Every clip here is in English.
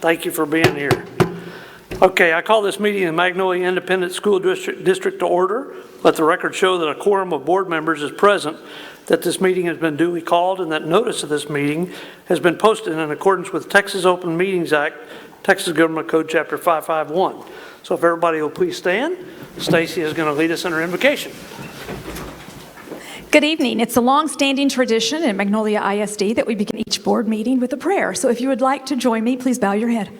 Thank you for being here. Okay, I call this meeting of Magnolia Independent School District to order. Let the record show that a quorum of board members is present, that this meeting has been duly called, and that notice of this meeting has been posted in accordance with Texas Open Meetings Act, Texas Government Code Chapter 551. So if everybody will please stand, Stacy is going to lead us in her invocation. Good evening. It's a long-standing tradition in Magnolia ISD that we begin each board meeting with a prayer. So if you would like to join me, please bow your head.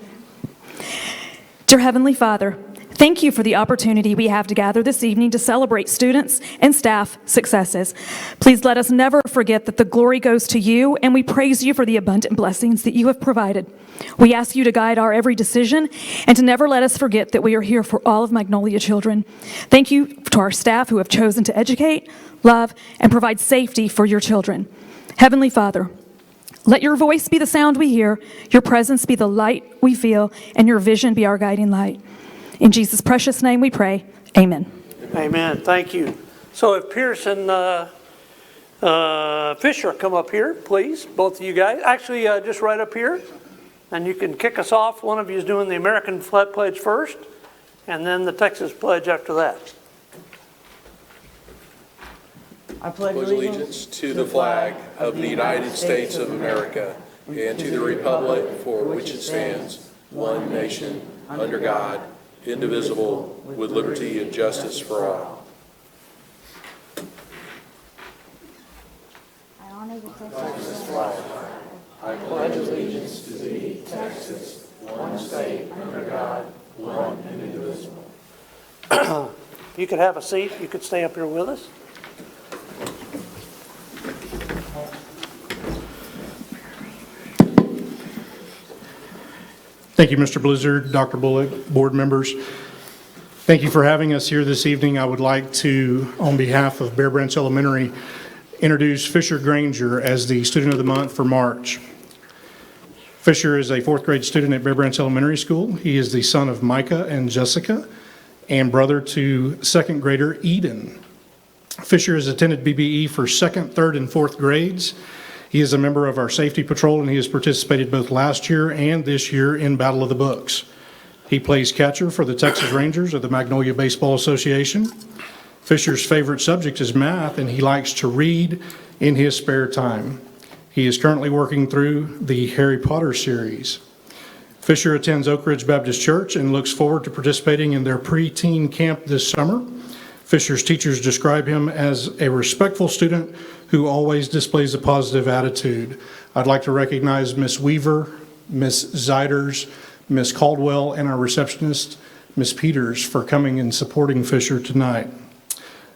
Dear Heavenly Father, thank you for the opportunity we have to gather this evening to celebrate students and staff successes. Please let us never forget that the glory goes to you, and we praise you for the abundant blessings that you have provided. We ask you to guide our every decision and to never let us forget that we are here for all of Magnolia children. Thank you to our staff who have chosen to educate, love, and provide safety for your children. Heavenly Father, let your voice be the sound we hear, your presence be the light we feel, and your vision be our guiding light. In Jesus' precious name we pray, amen. Amen, thank you. So if Pierce and Fisher come up here, please, both of you guys. Actually, just right up here, and you can kick us off. One of you is doing the American flag pledge first, and then the Texas pledge after that. I pledge allegiance to the flag of the United States of America and to the republic for which it stands, one nation, under God, indivisible, with liberty and justice for all. I honor the Texas flag. I pledge allegiance to thee, Texas, one state, under God, one and indivisible. You could have a seat. You could stay up here with us. Thank you, Mr. Blizzard, Dr. Bullock, board members. Thank you for having us here this evening. I would like to, on behalf of Bear Branch Elementary, introduce Fisher Granger as the Student of the Month for March. Fisher is a fourth grade student at Bear Branch Elementary School. He is the son of Micah and Jessica and brother to second grader Eden. Fisher has attended BBE for second, third, and fourth grades. He is a member of our safety patrol, and he has participated both last year and this year in Battle of the Books. He plays catcher for the Texas Rangers of the Magnolia Baseball Association. Fisher's favorite subject is math, and he likes to read in his spare time. He is currently working through the Harry Potter series. Fisher attends Oak Ridge Baptist Church and looks forward to participating in their pre-teen camp this summer. Fisher's teachers describe him as a respectful student who always displays a positive attitude. I'd like to recognize Miss Weaver, Miss Ziders, Miss Caldwell, and our receptionist, Miss Peters, for coming and supporting Fisher tonight.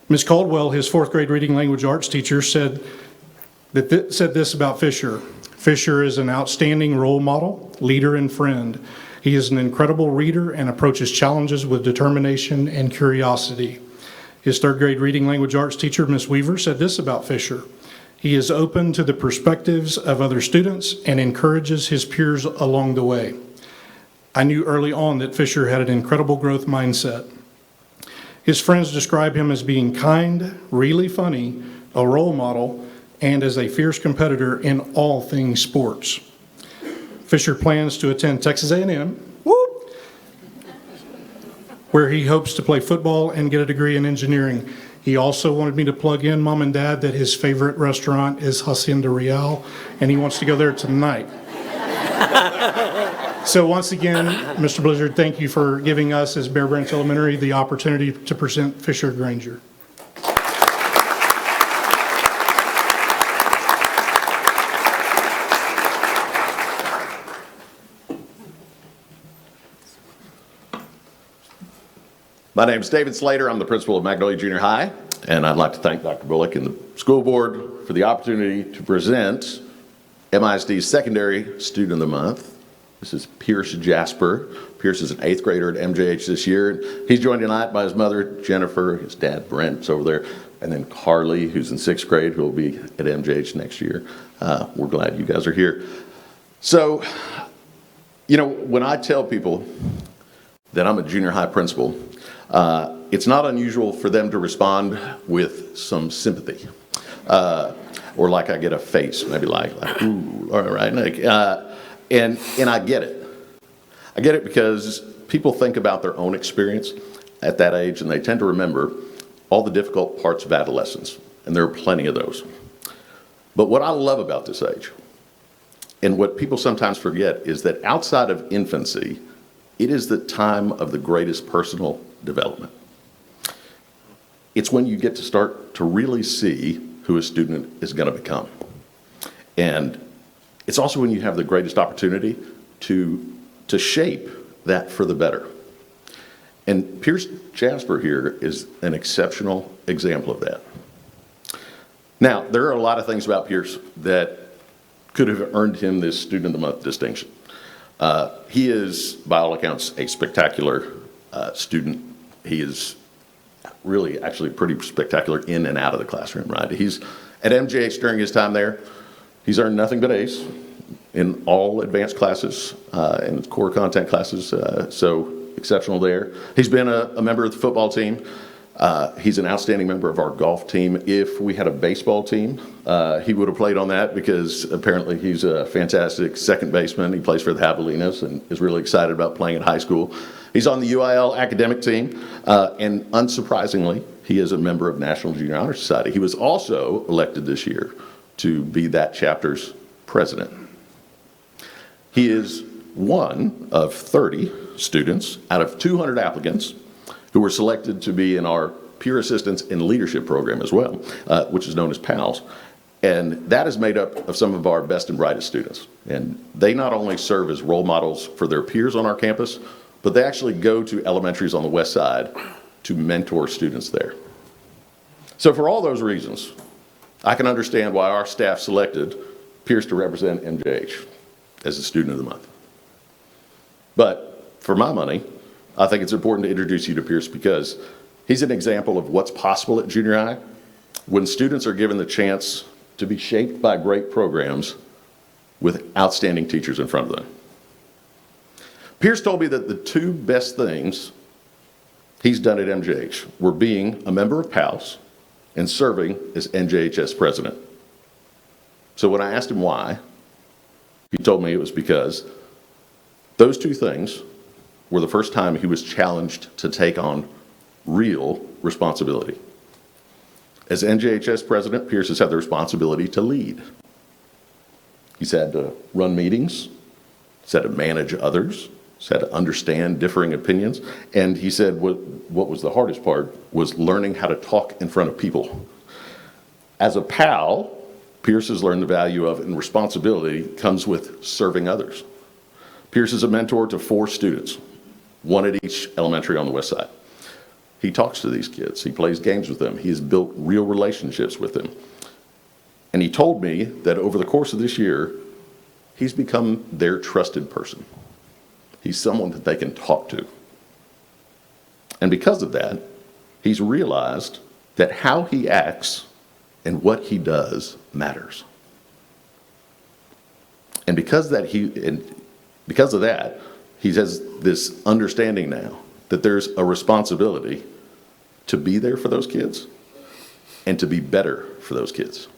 Miss Caldwell, his fourth grade reading language arts teacher, said this about Fisher. Fisher is an outstanding role model, leader, and friend. He is an incredible reader and approaches challenges with determination and curiosity. His third grade reading language arts teacher, Miss Weaver, said this about Fisher. He is open to the perspectives of other students and encourages his peers along the way. I knew early on that Fisher had an incredible growth mindset. His friends describe him as being kind, really funny, a role model, and as a fierce competitor in all things sports. Fisher plans to attend Texas A&M, where he hopes to play football and get a degree in engineering. He also wanted me to plug in, Mom and Dad, that his favorite restaurant is Hacienda Real, and he wants to go there tonight. So once again, Mr. Blizzard, thank you for giving us, as Bear Branch Elementary, the opportunity to present Fisher Granger. My name is David Slater. I'm the principal of Magnolia Junior High, and I'd like to thank Dr. Bullock and the school board for the opportunity to present MISD's Secondary Student of the Month. This is Pierce Jasper. Pierce is an 8th grader at MJH this year. He's joined tonight by his mother, Jennifer, his dad, Brent's over there, and then Carly, who's in 6th grade, who will be at MJH next year. We're glad you guys are here. So, you know, when I tell people that I'm a junior high principal, it's not unusual for them to respond with some sympathy. Or like I get a face, maybe like ooh, all right. And I get it. I get it because people think about their own experience at that age, and they tend to remember all the difficult parts of adolescence, and there are plenty of those. But what I love about this age, and what people sometimes forget, is that outside of infancy, it is the time of the greatest personal development. It's when you get to start to really see who a student is going to become. And it's also when you have the greatest opportunity to shape that for the better. And Pierce Jasper here is an exceptional example of that. Now, there are a lot of things about Pierce that could have earned him this Student of the Month distinction. He is, by all accounts, a spectacular student. He is really actually pretty spectacular in and out of the classroom, right? He's at MGH during his time there. He's earned nothing but A's in all advanced classes and core content classes, so exceptional there. He's been a member of the football team. He's an outstanding member of our golf team. If we had a baseball team, he would have played on that because apparently he's a fantastic second baseman. He plays for the Javelinas and is really excited about playing at high school. He's on the UIL academic team, and unsurprisingly, he is a member of National Junior Honor Society. He was also elected this year to be that chapter's president. He is one of 30 students out of 200 applicants who were selected to be in our Peer Assistance in Leadership program as well, which is known as PALS. And that is made up of some of our best and brightest students. And they not only serve as role models for their peers on our campus, but they actually go to elementaries on the west side to mentor students there. So for all those reasons, I can understand why our staff selected Pierce to represent MJH as the Student of the Month. But for my money, I think it's important to introduce you to Pierce because he's an example of what's possible at junior high when students are given the chance to be shaped by great programs with outstanding teachers in front of them. Pierce told me that the two best things he's done at MJH were being a member of PALS and serving as NJHS president. So when I asked him why, he told me it was because those two things were the first time he was challenged to take on real responsibility. As NJHS president, Pierce has had the responsibility to lead. He's had to run meetings, he's had to manage others, he's had to understand differing opinions, and he said what was the hardest part was learning how to talk in front of people. As a PAL, Pierce has learned the value of, and responsibility comes with serving others. Pierce is a mentor to 4 students, one at each elementary on the west side. He talks to these kids, he plays games with them, he has built real relationships with them. And he told me that over the course of this year, he's become their trusted person. He's someone that they can talk to. And because of that, he's realized that how he acts and what he does matters. And because of that, he has this understanding now that there's a responsibility to be there for those kids and to be better for those kids.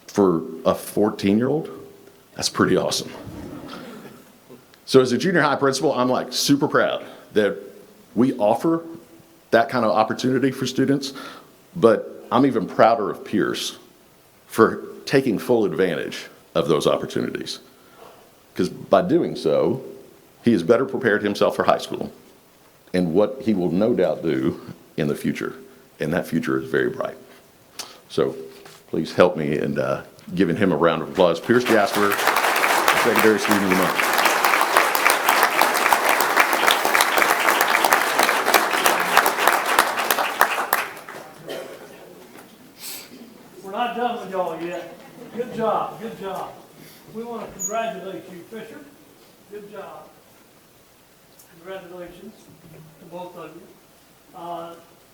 For a 14-year-old, that's pretty awesome. So as a junior high principal, I'm like super proud that we offer that kind of opportunity for students, but I'm even prouder of Pierce for taking full advantage of those opportunities. Because by doing so, he has better prepared himself for high school and what he will no doubt do in the future. And that future is very bright. So please help me in giving him a round of applause. Pierce Jasper, Secondary Student of the Month. We're not done with y'all yet. Good job, good job. We want to congratulate you, Fisher. Good job. Congratulations to both of you.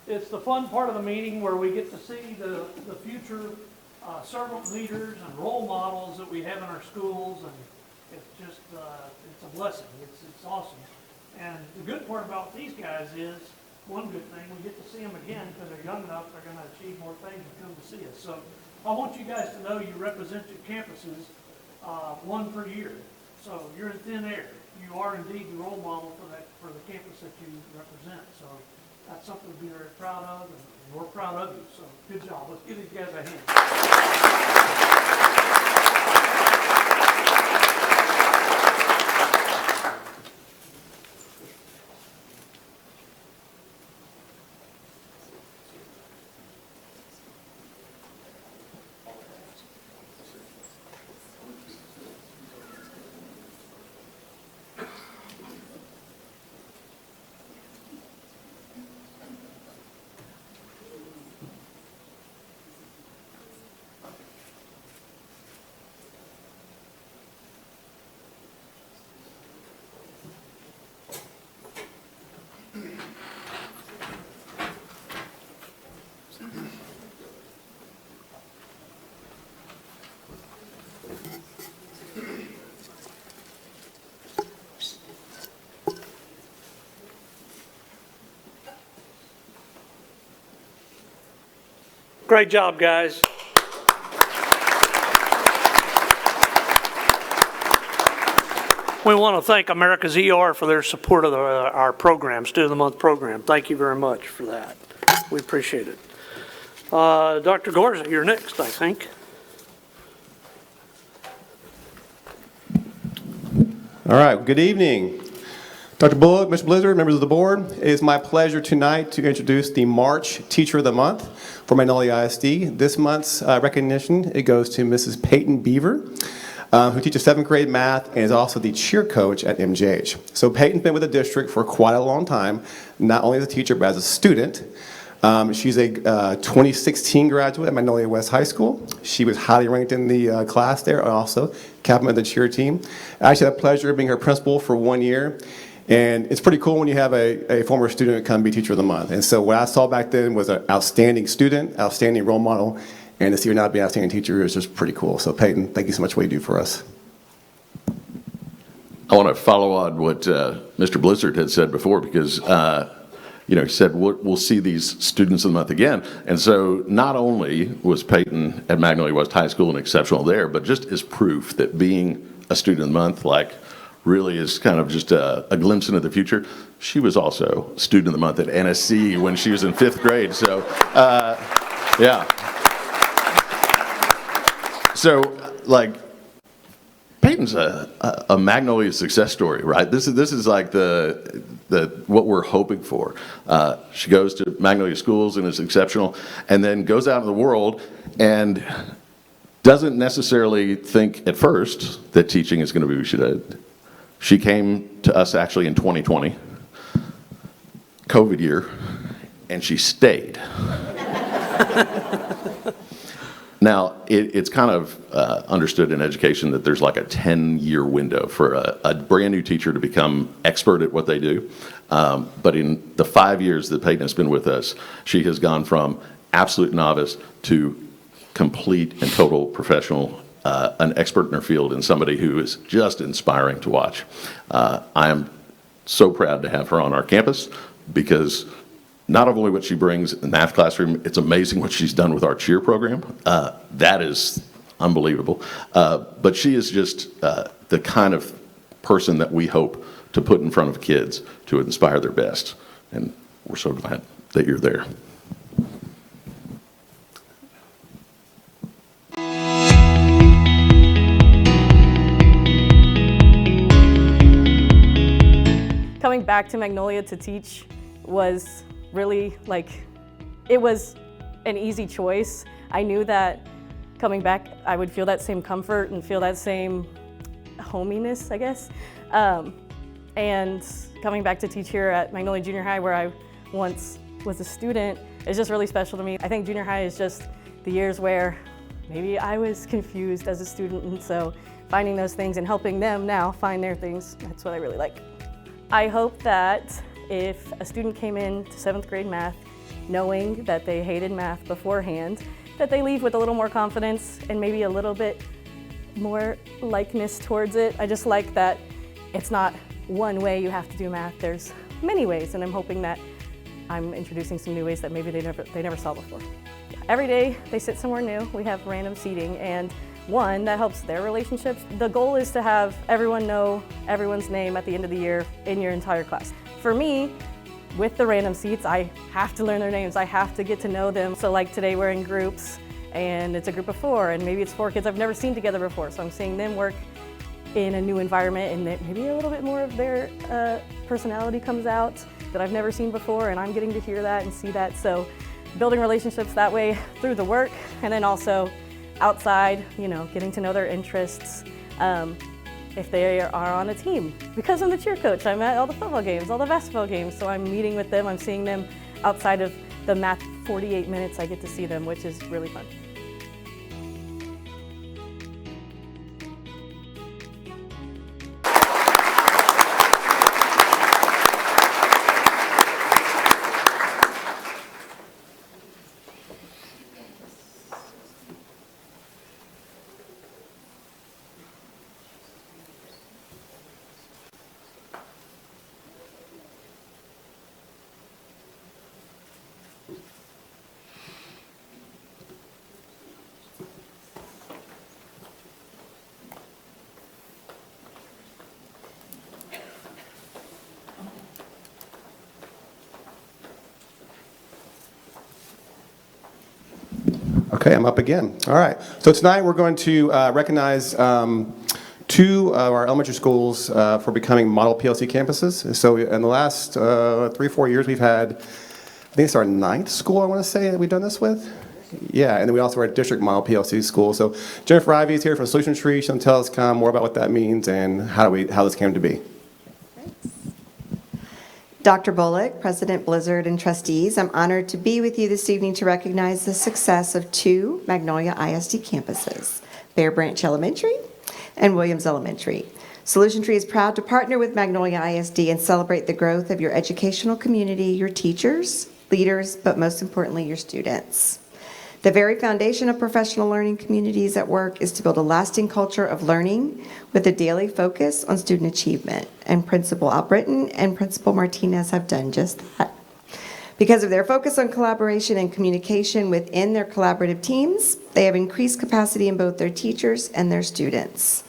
It's the fun part of the meeting where we get to see the future servant leaders and role models that we have in our schools, and it's just, it's a blessing. It's awesome. And the good part about these guys is, one good thing, we get to see them again because they're young enough, they're going to achieve more things and come to see us. So I want you guys to know you represent your campuses, one per year. So you're in thin air. You are indeed the role model for the campus that you represent. So that's something to be very proud of, and we're proud of you. So good job. Let's give these guys a hand. Great job, guys. We want to thank America's ER for their support of our program, Student of the Month program. Thank you very much for that. We appreciate it. Dr. Gorza, you're next, I think. All right, good evening. Dr. Bullock, Mr. Blizzard, members of the board, it is my pleasure tonight to introduce the March Teacher of the Month for Magnolia ISD. This month's recognition, it goes to Mrs. Peyton Beaver, who teaches 7th grade math and is also the cheer coach at MGH. So Peyton's been with the district for quite a long time, not only as a teacher, but as a student. She's a 2016 graduate at Magnolia West High School. She was highly ranked in the class there, and also captain of the cheer team. I actually had the pleasure of being her principal for 1 year. And it's pretty cool when you have a former student come be Teacher of the Month. And so what I saw back then was an outstanding student, outstanding role model, and to see her now be an outstanding teacher is just pretty cool. So Peyton, thank you so much for what you do for us. I want to follow on what Mr. Blizzard had said before, because he said we'll see these Students of the Month again. And so not only was Peyton at Magnolia West High School an exceptional there, but just as proof that being a Student of the Month, really is kind of just a glimpse into the future. She was also Student of the Month at NSC when she was in 5th grade. So, yeah. So, Peyton's a Magnolia success story, right? This is like the what we're hoping for. She goes to Magnolia schools and is exceptional, and then goes out in the world and doesn't necessarily think at first that teaching is going to be what she did. She came to us actually in 2020, COVID year, and she stayed. Now, it's kind of understood in education that there's like a 10-year window for a brand new teacher to become expert at what they do. But in the 5 years that Peyton has been with us, she has gone from absolute novice to complete and total professional, an expert in her field, and somebody who is just inspiring to watch. I am so proud to have her on our campus, because not only what she brings in the math classroom, it's amazing what she's done with our cheer program. That is unbelievable. But she is just the kind of person that we hope to put in front of kids to inspire their best. And we're so glad that you're there. Coming back to Magnolia to teach was really it was an easy choice. I knew that coming back I would feel that same comfort and feel that same hominess, I guess. And coming back to teach here at Magnolia Junior High, where I once was a student, is just really special to me. I think junior high is just the years where maybe I was confused as a student, and so finding those things and helping them now find their things, that's what I really like. I hope that if a student came in to 7th grade math knowing that they hated math beforehand, that they leave with a little more confidence and maybe a little bit more likeness towards it. I just like that it's not one way you have to do math, there's many ways, and I'm hoping that I'm introducing some new ways that maybe they never saw before. Every day they sit somewhere new. We have random seating, and one, that helps their relationships. The goal is to have everyone know everyone's name at the end of the year in your entire class. For me, with the random seats, I have to learn their names. I have to get to know them. So like today we're in groups and it's a group of 4 and maybe it's 4 kids I've never seen together before. So I'm seeing them work in a new environment and that maybe a little bit more of their personality comes out that I've never seen before, and I'm getting to hear that and see that. So building relationships that way through the work, and then also outside, getting to know their interests. If they are on a team. Because I'm the cheer coach, I'm at all the football games, all the basketball games, so I'm meeting with them, I'm seeing them outside of the math 48 minutes I get to see them, which is really fun. Okay, I'm up again. All right. So tonight we're going to recognize 2 of our elementary schools for becoming model PLC campuses. So in the last 3-4 years, we've had, I think it's our 9th school, I want to say, that we've done this with. Yeah, and then we also are a district model PLC school. So Jennifer Ivey is here from Solution Tree. She'll tell us kind of more about what that means and how this came to be. Dr. Bullock, President Blizzard, and trustees, I'm honored to be with you this evening to recognize the success of 2 Magnolia ISD campuses, Bear Branch Elementary and Williams Elementary. Solution Tree is proud to partner with Magnolia ISD and celebrate the growth of your educational community, your teachers, leaders, but most importantly, your students. The very foundation of professional learning communities at work is to build a lasting culture of learning with a daily focus on student achievement. And Principal Albritton and Principal Martinez have done just that. Because of their focus on collaboration and communication within their collaborative teams, they have increased capacity in both their teachers and their students.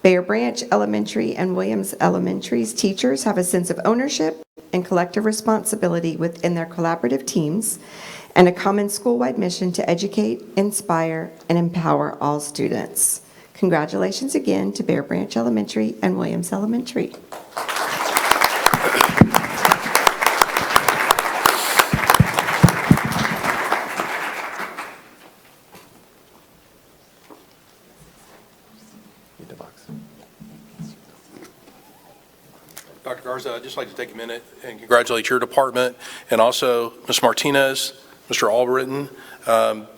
Bear Branch Elementary and Williams Elementary's teachers have a sense of ownership and collective responsibility within their collaborative teams, and a common school-wide mission to educate, inspire, and empower all students. Congratulations again to Bear Branch Elementary and Williams Elementary. Dr. Garza, I'd just like to take a minute and congratulate your department and also Ms. Martinez, Mr. Albritton.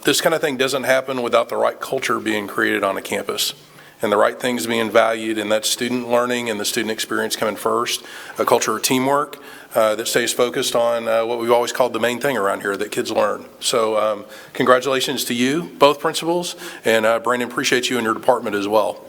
This kind of thing doesn't happen without the right culture being created on a campus and the right things being valued, and that's student learning and the student experience coming first, a culture of teamwork that stays focused on what we've always called the main thing around here, that kids learn. So congratulations to you, both principals, and Brandon, appreciate you and your department as well.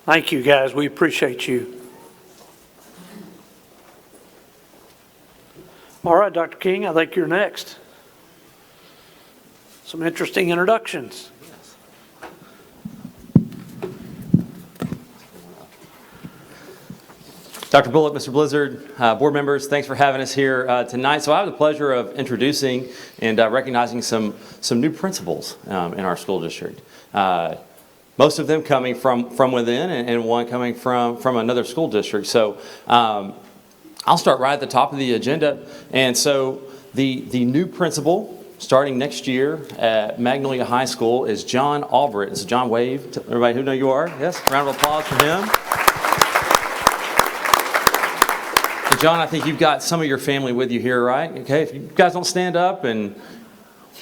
Thank you, guys. We appreciate you. All right, Dr. King, I think you're next. Some interesting introductions. Dr. Bullock, Mr. Blizzard, board members, thanks for having us here tonight. So I have the pleasure of introducing and recognizing some new principals in our school district. Most of them coming from within and one coming from another school district. So I'll start right at the top of the agenda. And so the new principal starting next year at Magnolia High School is John Albritton. So John, wave to everybody who know you are. Yes, round of applause for him. So John, I think you've got some of your family with you here, right? Okay, if you guys don't stand up and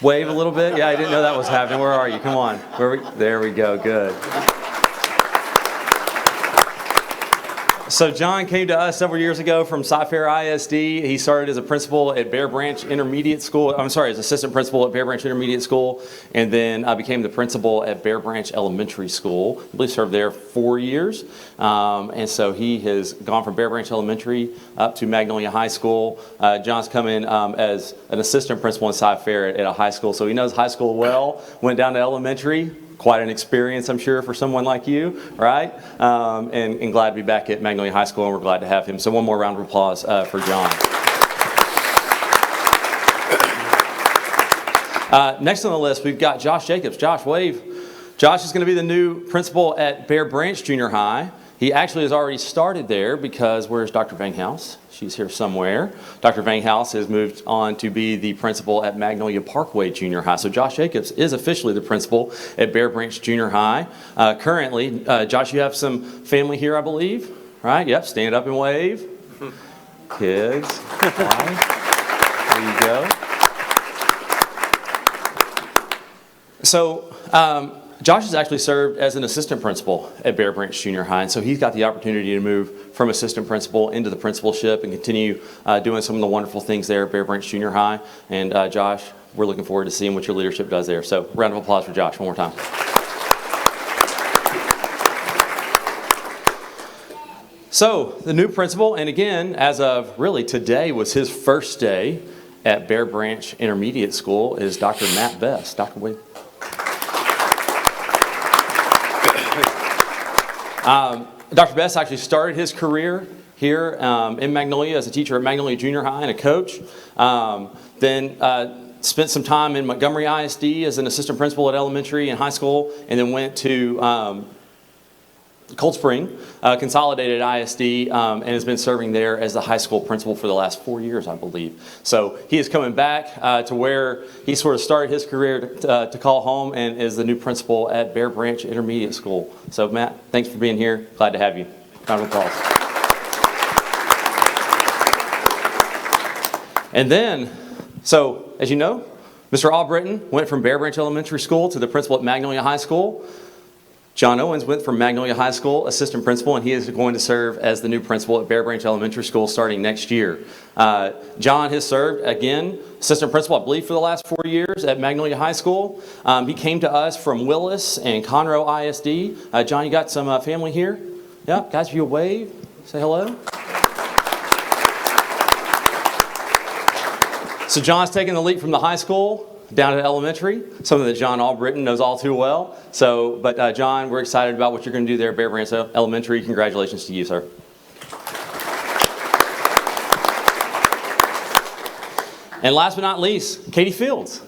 wave a little bit. Yeah, I didn't know that was happening. Where are you? Come on. There we go. Good. So John came to us several years ago from Cy-Fair ISD. He started as a principal at Bear Branch Intermediate School. I'm sorry, as assistant principal at Bear Branch Intermediate School, and then became the principal at Bear Branch Elementary School. I believe served there 4 years. And so he has gone from Bear Branch Elementary up to Magnolia High School. John's come in as an assistant principal in Cy-Fair at a high school, so he knows high school well. Went down to elementary. Quite an experience, I'm sure, for someone like you, right? And glad to be back at Magnolia High School, and we're glad to have him. So one more round of applause for John. Next on the list, we've got Josh Jacobs. Josh, wave. Josh is going to be the new principal at Bear Branch Junior High. He actually has already started there because where's Dr. Vanghouse? She's here somewhere. Dr. Vanghouse has moved on to be the principal at Magnolia Parkway Junior High. So Josh Jacobs is officially the principal at Bear Branch Junior High. Currently, Josh, you have some family here, I believe, right? Yep, stand up and wave. Kids. There you go. So, Josh has actually served as an assistant principal at Bear Branch Junior High, and so he's got the opportunity to move from assistant principal into the principalship and continue doing some of the wonderful things there at Bear Branch Junior High. And Josh, we're looking forward to seeing what your leadership does there. So round of applause for Josh one more time. So the new principal, and again, as of really today was his first day at Bear Branch Intermediate School, is Dr. Matt Best. Dr. Wade. Dr. Best actually started his career here in Magnolia as a teacher at Magnolia Junior High and a coach. Then spent some time in Montgomery ISD as an assistant principal at elementary and high school, and then went to Cold Spring, Consolidated ISD, and has been serving there as the high school principal for the last 4 years, I believe. So he is coming back to where he sort of started his career to call home, and is the new principal at Bear Branch Intermediate School. So Matt, thanks for being here. Glad to have you. Round of applause. And then, so as you know, Mr. Albritton went from Bear Branch Elementary School to the principal at Magnolia High School. John Owens went from Magnolia High School, assistant principal, and he is going to serve as the new principal at Bear Branch Elementary School starting next year. John has served, again, assistant principal, I believe, for the last 4 years at Magnolia High School. He came to us from Willis and Conroe ISD. John, you got some family here? Yeah, guys, if you wave, say hello. So John's taking the leap from the high school down to elementary, something that John Albritton knows all too well. So, but John, we're excited about what you're going to do there at Bear Branch Elementary. Congratulations to you, sir. And last but not least, Katie Fields.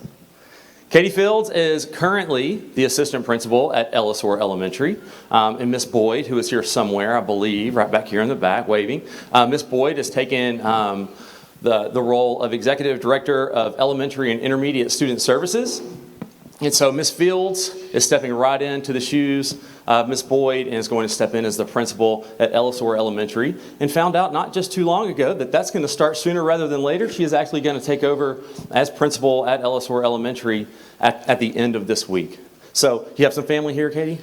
Katie Fields is currently the assistant principal at Ellisor Elementary. And Miss Boyd, who is here somewhere, I believe, right back here in the back, waving. Miss Boyd has taken the role of Executive Director of Elementary and Intermediate Student Services. And so Ms. Fields is stepping right into the shoes of Ms. Boyd and is going to step in as the principal at Ellisor Elementary, and found out not just too long ago that that's going to start sooner rather than later. She is actually going to take over as principal at Ellisor Elementary at the end of this week. So you have some family here, Katie?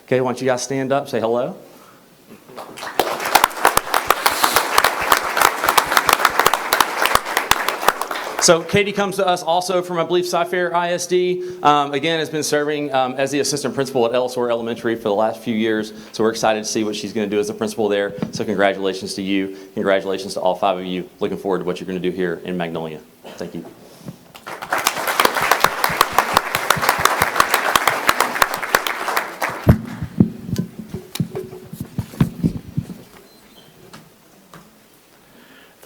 Okay, why don't you guys stand up, say hello. So Katie comes to us also from, I believe, Cy-Fair ISD. Again, has been serving as the assistant principal at Ellisor Elementary for the last few years. So we're excited to see what she's going to do as the principal there. So congratulations to you. Congratulations to all 5 of you. Looking forward to what you're going to do here in Magnolia. Thank you.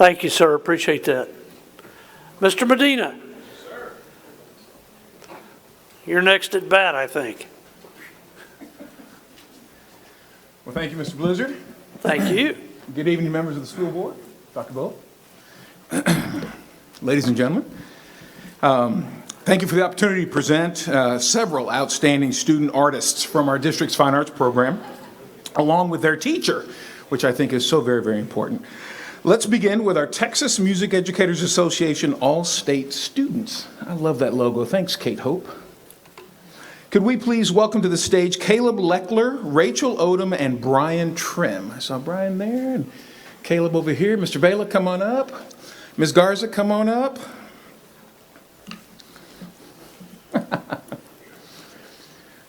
Thank you, sir. Appreciate that. Mr. Medina. You're next at bat, I think. Well, thank you, Mr. Blizzard. Thank you. Good evening, members of the school board. Dr. Bull. Ladies and gentlemen, thank you for the opportunity to present several outstanding student artists from our district's fine arts program, along with their teacher, which I think is so very, very important. Let's begin with our Texas Music Educators Association All-State Students. I love that logo. Thanks, Kate Hope. Could we please welcome to the stage Caleb Leckler, Rachel Odom, and Brian Trim. I saw Brian there, and Caleb over here. Mr. Vela, come on up. Ms. Garza, come on up.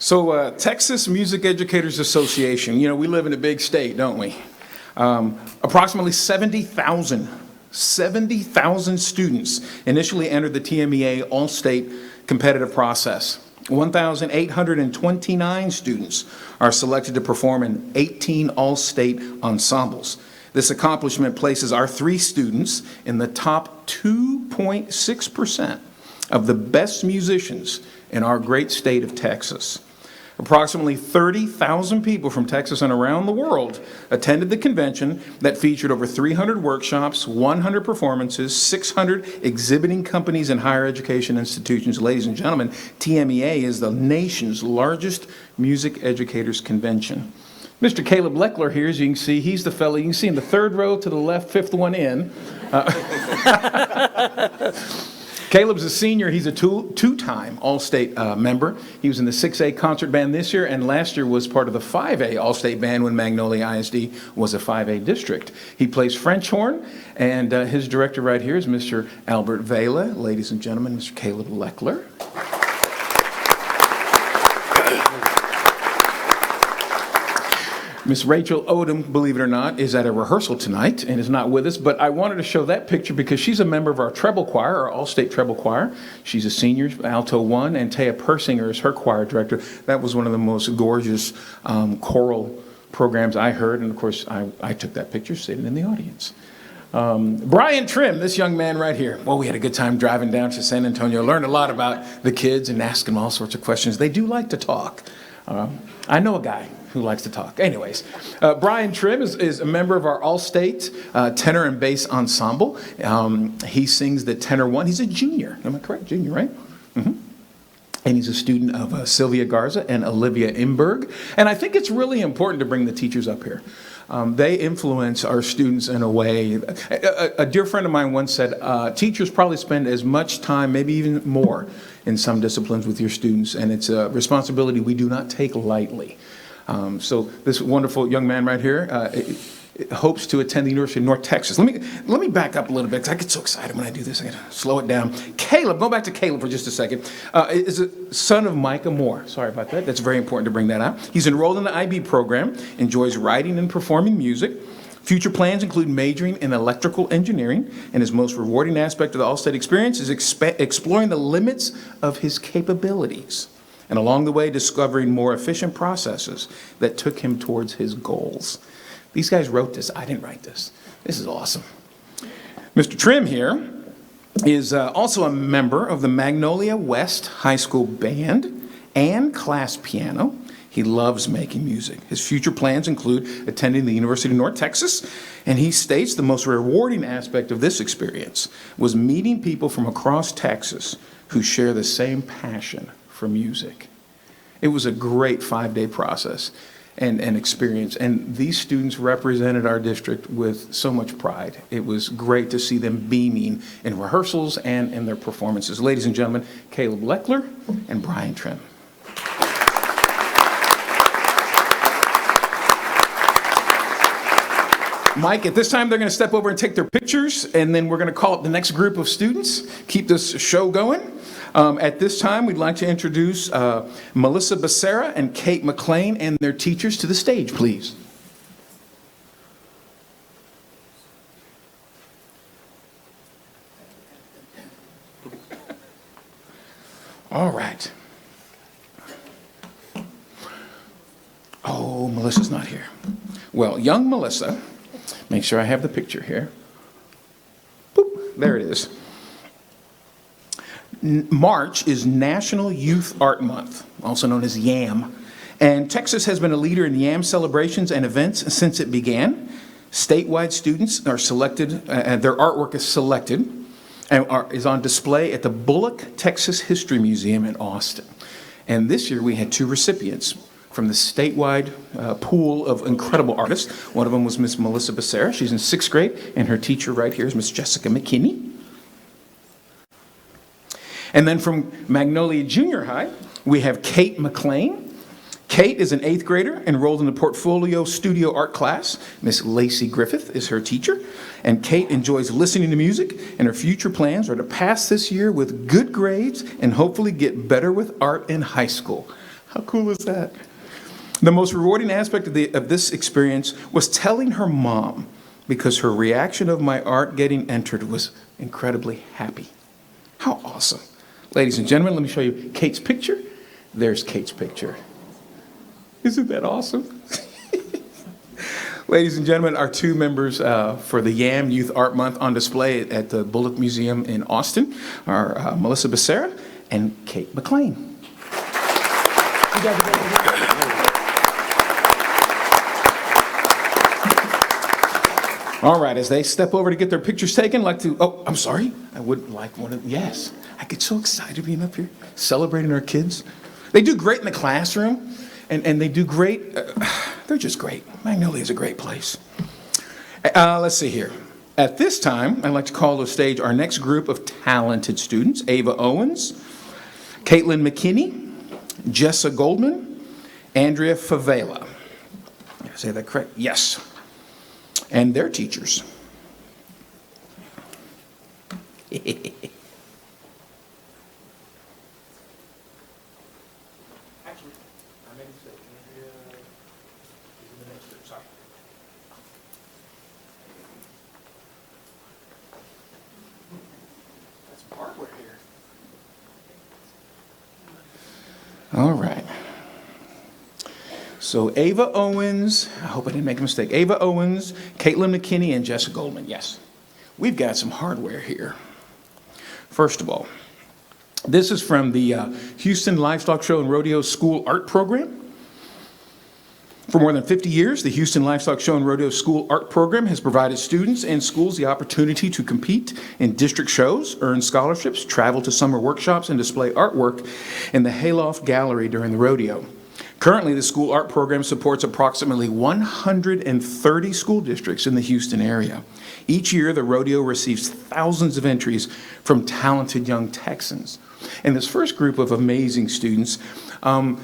So, Texas Music Educators Association, you know, we live in a big state, don't we? Approximately 70,000 students initially entered the TMEA All-State competitive process. 1,829 students are selected to perform in 18 all-state ensembles. This accomplishment places our 3 students in the top 2.6% of the best musicians in our great state of Texas. Approximately 30,000 people from Texas and around the world attended the convention that featured over 300 workshops, 100 performances, 600 exhibiting companies and higher education institutions. Ladies and gentlemen, TMEA is the nation's largest music educators convention. Mr. Caleb Leckler here, as you can see, he's the fellow, you can see in the third row to the left, fifth one in. Caleb's a senior. He's a two-time All-State member. He was in the 6A concert band this year, and last year was part of the 5A All-State band when Magnolia ISD was a 5A district. He plays French horn, and his director right here is Mr. Albert Vela. Ladies and gentlemen, Mr. Caleb Leckler. Miss Rachel Odom, believe it or not, is at a rehearsal tonight and is not with us, but I wanted to show that picture because she's a member of our treble choir, our all-state treble choir. She's a senior, alto 1, and Taya Persinger is her choir director. That was one of the most gorgeous choral programs I heard, and of course, I took that picture sitting in the audience. Brian Trim, this young man right here. Well, we had a good time driving down to San Antonio, learned a lot about the kids and asked them all sorts of questions. They do like to talk. I know a guy who likes to talk. Anyways, Brian Trim is a member of our all-state tenor and bass ensemble. He sings the tenor 1. He's a junior. Am I correct? Junior, right? Mm-hmm. And he's a student of Sylvia Garza and Olivia Imberg. And I think it's really important to bring the teachers up here. They influence our students in a way. A dear friend of mine once said, teachers probably spend as much time, maybe even more, in some disciplines with your students, and it's a responsibility we do not take lightly. So this wonderful young man right here hopes to attend the University of North Texas. Let me back up a little bit, because I get so excited when I do this. I gotta slow it down. Caleb, go back to Caleb for just a second, is a son of Micah Moore. Sorry about that. That's very important to bring that out. He's enrolled in the IB program, enjoys writing and performing music. Future plans include majoring in electrical engineering, and his most rewarding aspect of the All-State experience is exploring the limits of his capabilities, and along the way discovering more efficient processes that took him towards his goals. These guys wrote this. I didn't write this. This is awesome. Mr. Trim here is also a member of the Magnolia West High School Band and class piano. He loves making music. His future plans include attending the University of North Texas, and he states the most rewarding aspect of this experience was meeting people from across Texas who share the same passion for music. It was a great 5-day process and experience, and these students represented our district with so much pride. It was great to see them beaming in rehearsals and in their performances. Ladies and gentlemen, Caleb Leckler and Brian Trim. Mike, at this time, they're going to step over and take their pictures, and then we're going to call up the next group of students, keep this show going. At this time, we'd like to introduce Melissa Becerra and Kate McLean and their teachers to the stage, please. All right. Oh, Melissa's not here. Well, young Melissa, make sure I have the picture here. There it is. March is National Youth Art Month, also known as YAM. And Texas has been a leader in YAM celebrations and events since it began. Statewide students are selected, their artwork is selected and is on display at the Bullock Texas History Museum in Austin. And this year we had 2 recipients from the statewide pool of incredible artists. One of them was Miss Melissa Becerra. She's in 6th grade, and her teacher right here is Miss Jessica McKinney. And then from Magnolia Junior High, we have Kate McLean. Kate is an 8th grader enrolled in the Portfolio Studio Art class. Miss Lacey Griffith is her teacher. And Kate enjoys listening to music, and her future plans are to pass this year with good grades and hopefully get better with art in high school. How cool is that? The most rewarding aspect of this experience was telling her mom, because her reaction of my art getting entered was incredibly happy. How awesome. Ladies and gentlemen, let me show you Kate's picture. There's Kate's picture. Isn't that awesome? Ladies and gentlemen, our 2 members for the YAM Youth Art Month on display at the Bullock Museum in Austin are Melissa Becerra and Kate McLean. All right, as they step over to get their pictures taken, I'm sorry, I would like one of, yes. I get so excited being up here, celebrating our kids. They do great in the classroom, and they do great, they're just great. Magnolia is a great place. Let's see here. At this time, I'd like to call to the stage our next group of talented students: Ava Owens, Caitlin McKinney, Jessa Goldman, Andrea Favela. Did I say that correct? Yes. And their teachers. All right. So Ava Owens, I hope I didn't make a mistake. Ava Owens, Caitlin McKinney, and Jessica Goldman. Yes. We've got some hardware here. First of all, this is from the Houston Livestock Show and Rodeo School Art Program. For more than 50 years, the Houston Livestock Show and Rodeo School Art Program has provided students and schools the opportunity to compete in district shows, earn scholarships, travel to summer workshops, and display artwork in the Hayloft Gallery during the rodeo. Currently, the school art program supports approximately 130 school districts in the Houston area. Each year, the rodeo receives thousands of entries from talented young Texans. And this first group of amazing students,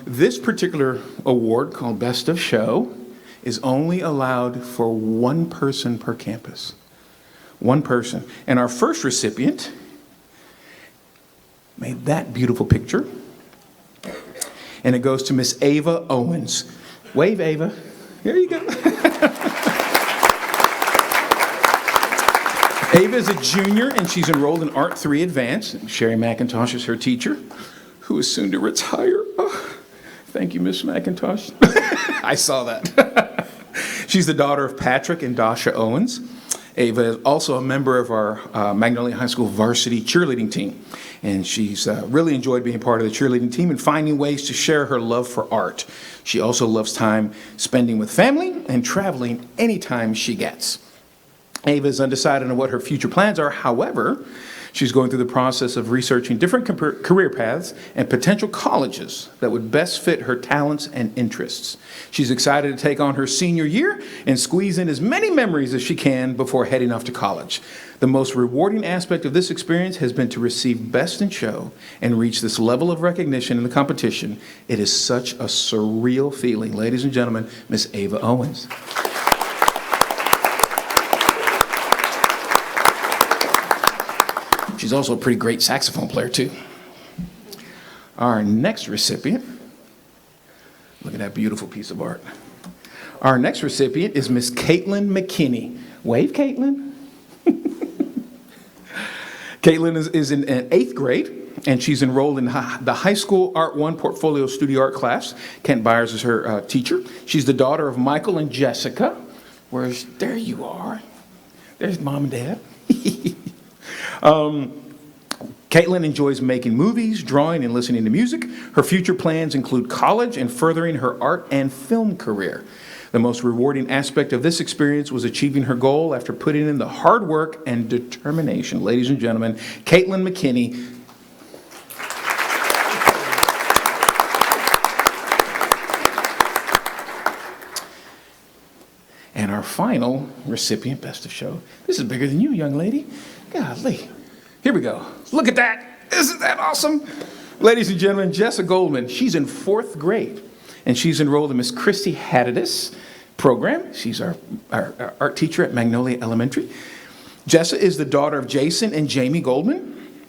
this particular award, called Best of Show, is only allowed for 1 person per campus. 1 person. And our first recipient made that beautiful picture. And it goes to Miss Ava Owens. Wave, Ava. There you go. Ava is a junior, and she's enrolled in Art 3 Advanced. Sherry McIntosh is her teacher, who is soon to retire. Oh, thank you, Miss McIntosh. I saw that. She's the daughter of Patrick and Dasha Owens. Ava is also a member of our Magnolia High School varsity cheerleading team. And she's really enjoyed being part of the cheerleading team and finding ways to share her love for art. She also loves time spending with family and traveling anytime she gets. Ava is undecided on what her future plans are. However, she's going through the process of researching different career paths and potential colleges that would best fit her talents and interests. She's excited to take on her senior year and squeeze in as many memories as she can before heading off to college. The most rewarding aspect of this experience has been to receive Best in Show and reach this level of recognition in the competition. It is such a surreal feeling. Ladies and gentlemen, Miss Ava Owens. She's also a pretty great saxophone player, too. Our next recipient, look at that beautiful piece of art. Our next recipient is Miss Caitlin McKinney. Wave, Caitlin. Caitlin is in 8th grade, and she's enrolled in the High School Art 1 Portfolio Studio Art class. Kent Byers is her teacher. She's the daughter of Michael and Jessica. There you are. There's Mom and Dad. Caitlin enjoys making movies, drawing, and listening to music. Her future plans include college and furthering her art and film career. The most rewarding aspect of this experience was achieving her goal after putting in the hard work and determination. Ladies and gentlemen, Caitlin McKinney. And our final recipient, best of show. This is bigger than you, young lady. Golly. Here we go. Look at that. Isn't that awesome? Ladies and gentlemen, Jessa Goldman. She's in 4th grade, and she's enrolled in Miss Christy Haddadis program. She's our art teacher at Magnolia Elementary. Jessa is the daughter of Jason and Jamie Goldman.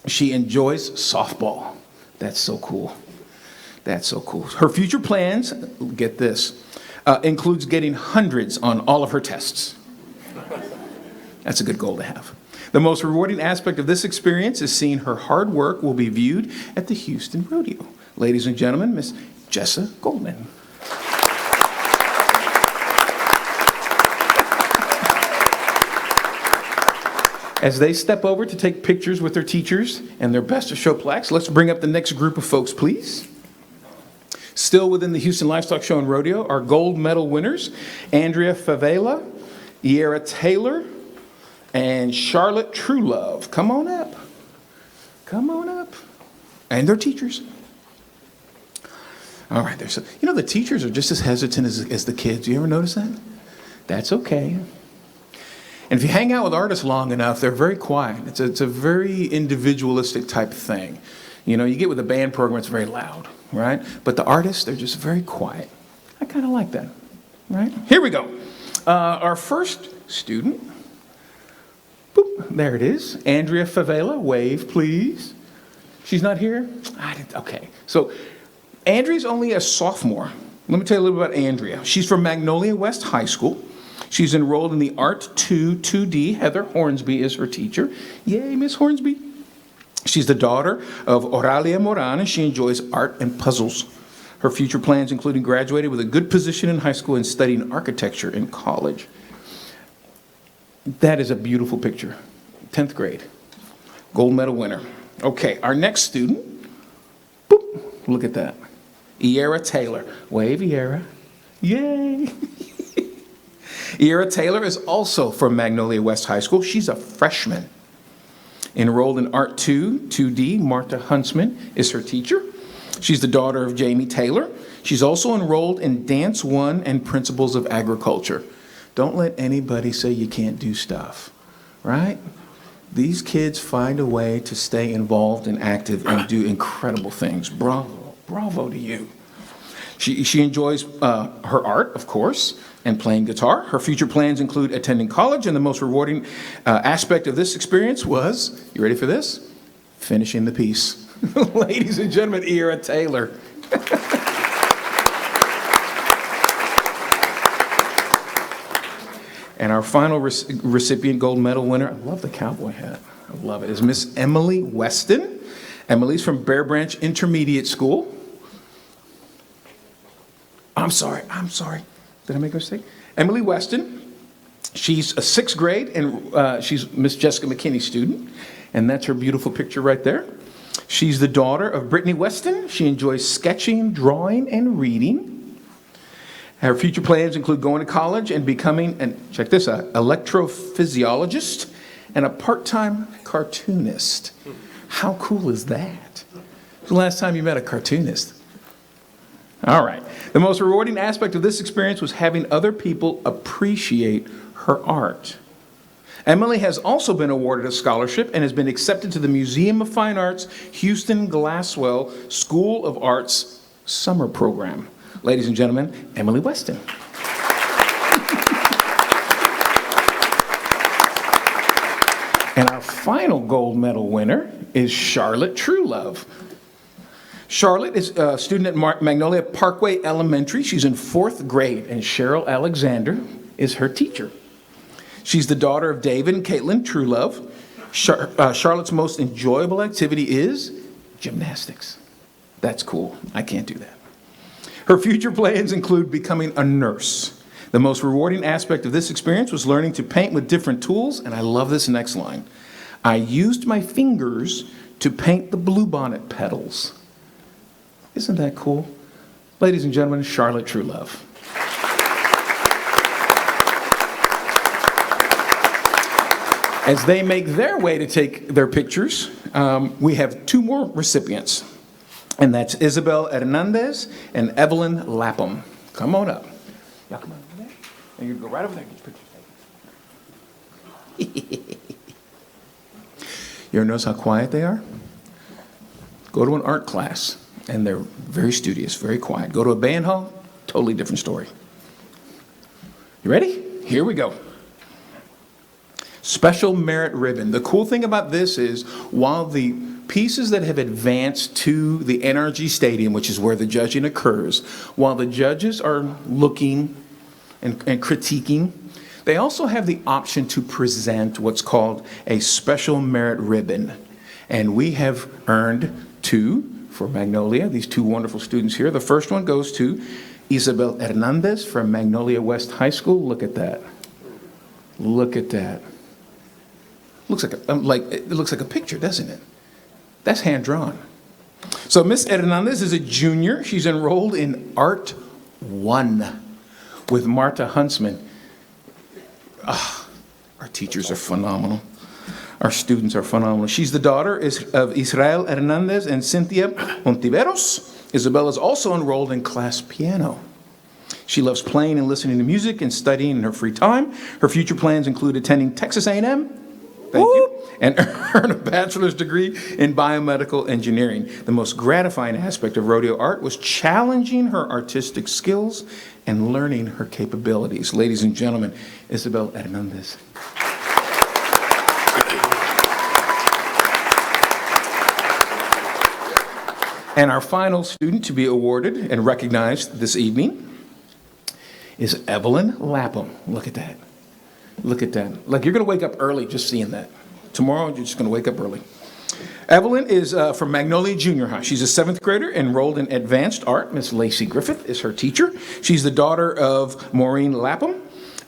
She enjoys softball. That's so cool. That's so cool. Her future plans, get this, includes getting hundreds on all of her tests. That's a good goal to have. The most rewarding aspect of this experience is seeing her hard work will be viewed at the Houston Rodeo. Ladies and gentlemen, Miss Jessa Goldman. As they step over to take pictures with their teachers and their best of show plaques, let's bring up the next group of folks, please. Still within the Houston Livestock Show and Rodeo, our gold medal winners, Andrea Favela, Iera Taylor, and Charlotte Truelove. Come on up. Come on up. And their teachers. All right, the teachers are just as hesitant as the kids. You ever notice that? That's okay. And if you hang out with artists long enough, they're very quiet. It's a very individualistic type thing. You know, you get with a band program, it's very loud, right? But the artists, they're just very quiet. I kind of like that, right? Here we go. Our first student. Boop, there it is. Andrea Favela, wave, please. She's not here? Okay. So Andrea's only a sophomore. Let me tell you a little bit about Andrea. She's from Magnolia West High School. She's enrolled in the Art 2 2D. Heather Hornsby is her teacher. Yay, Miss Hornsby. She's the daughter of Oralia Moran, and she enjoys art and puzzles. Her future plans include graduating with a good position in high school and studying architecture in college. That is a beautiful picture. 10th grade. Gold medal winner. Okay, our next student. Boop, look at that. Iera Taylor. Wave, Iera. Yay. Iera Taylor is also from Magnolia West High School. She's a freshman. Enrolled in Art 2 2D. Martha Huntsman is her teacher. She's the daughter of Jamie Taylor. She's also enrolled in Dance 1 and Principles of Agriculture. Don't let anybody say you can't do stuff, right? These kids find a way to stay involved and active and do incredible things. Bravo, bravo to you. She enjoys her art, of course, and playing guitar. Her future plans include attending college, and the most rewarding aspect of this experience was, you ready for this? Finishing the piece. Ladies and gentlemen, Iera Taylor. And our final recipient, gold medal winner, I love the cowboy hat. I love it, is Miss Emily Weston. Emily's from Bear Branch Intermediate School. I'm sorry. Did I make a mistake? Emily Weston. She's a 6th grade, and she's Miss Jessica McKinney's student. And that's her beautiful picture right there. She's the daughter of Brittany Weston. She enjoys sketching, drawing, and reading. Her future plans include going to college and becoming, and check this out, electrophysiologist and a part-time cartoonist. How cool is that? When's the last time you met a cartoonist? All right. The most rewarding aspect of this experience was having other people appreciate her art. Emily has also been awarded a scholarship and has been accepted to the Museum of Fine Arts Houston Glasswell School of Arts summer program. Ladies and gentlemen, Emily Weston. And our final gold medal winner is Charlotte Truelove. Charlotte is a student at Magnolia Parkway Elementary. She's in 4th grade, and Cheryl Alexander is her teacher. She's the daughter of David and Caitlin Truelove. Charlotte's most enjoyable activity is gymnastics. That's cool. I can't do that. Her future plans include becoming a nurse. The most rewarding aspect of this experience was learning to paint with different tools, and I love this next line. I used my fingers to paint the bluebonnet petals. Isn't that cool? Ladies and gentlemen, Charlotte Truelove. As they make their way to take their pictures, we have two more recipients, and that's Isabel Hernandez and Evelyn Lapham. Come on up. Y'all come on over there. And you go right over there and get your pictures taken. You ever notice how quiet they are? Go to an art class, and they're very studious, very quiet. Go to a band hall, totally different story. You ready? Here we go. Special Merit Ribbon. The cool thing about this is, while the pieces that have advanced to the NRG Stadium, which is where the judging occurs, while the judges are looking and critiquing, they also have the option to present what's called a Special Merit Ribbon. And we have earned two for Magnolia, these two wonderful students here. The first one goes to Isabel Hernandez from Magnolia West High School. Look at that. Look at that. Looks like it looks like a picture, doesn't it? That's hand drawn. So Miss Hernandez is a junior. She's enrolled in Art 1 with Marta Huntsman. Our teachers are phenomenal. Our students are phenomenal. She's the daughter of Israel Hernandez and Cynthia Ontiveros. Isabel is also enrolled in class piano. She loves playing and listening to music and studying in her free time. Her future plans include attending Texas A&M, thank you, and earn a bachelor's degree in biomedical engineering. The most gratifying aspect of rodeo art was challenging her artistic skills and learning her capabilities. Ladies and gentlemen, Isabel Hernandez. And our final student to be awarded and recognized this evening is Evelyn Lapham. Look at that. Look at that. Like, you're going to wake up early just seeing that. Tomorrow, you're just going to wake up early. Evelyn is from Magnolia Junior High. She's a 7th grader enrolled in advanced art. Miss Lacey Griffith is her teacher. She's the daughter of Maureen Lapham.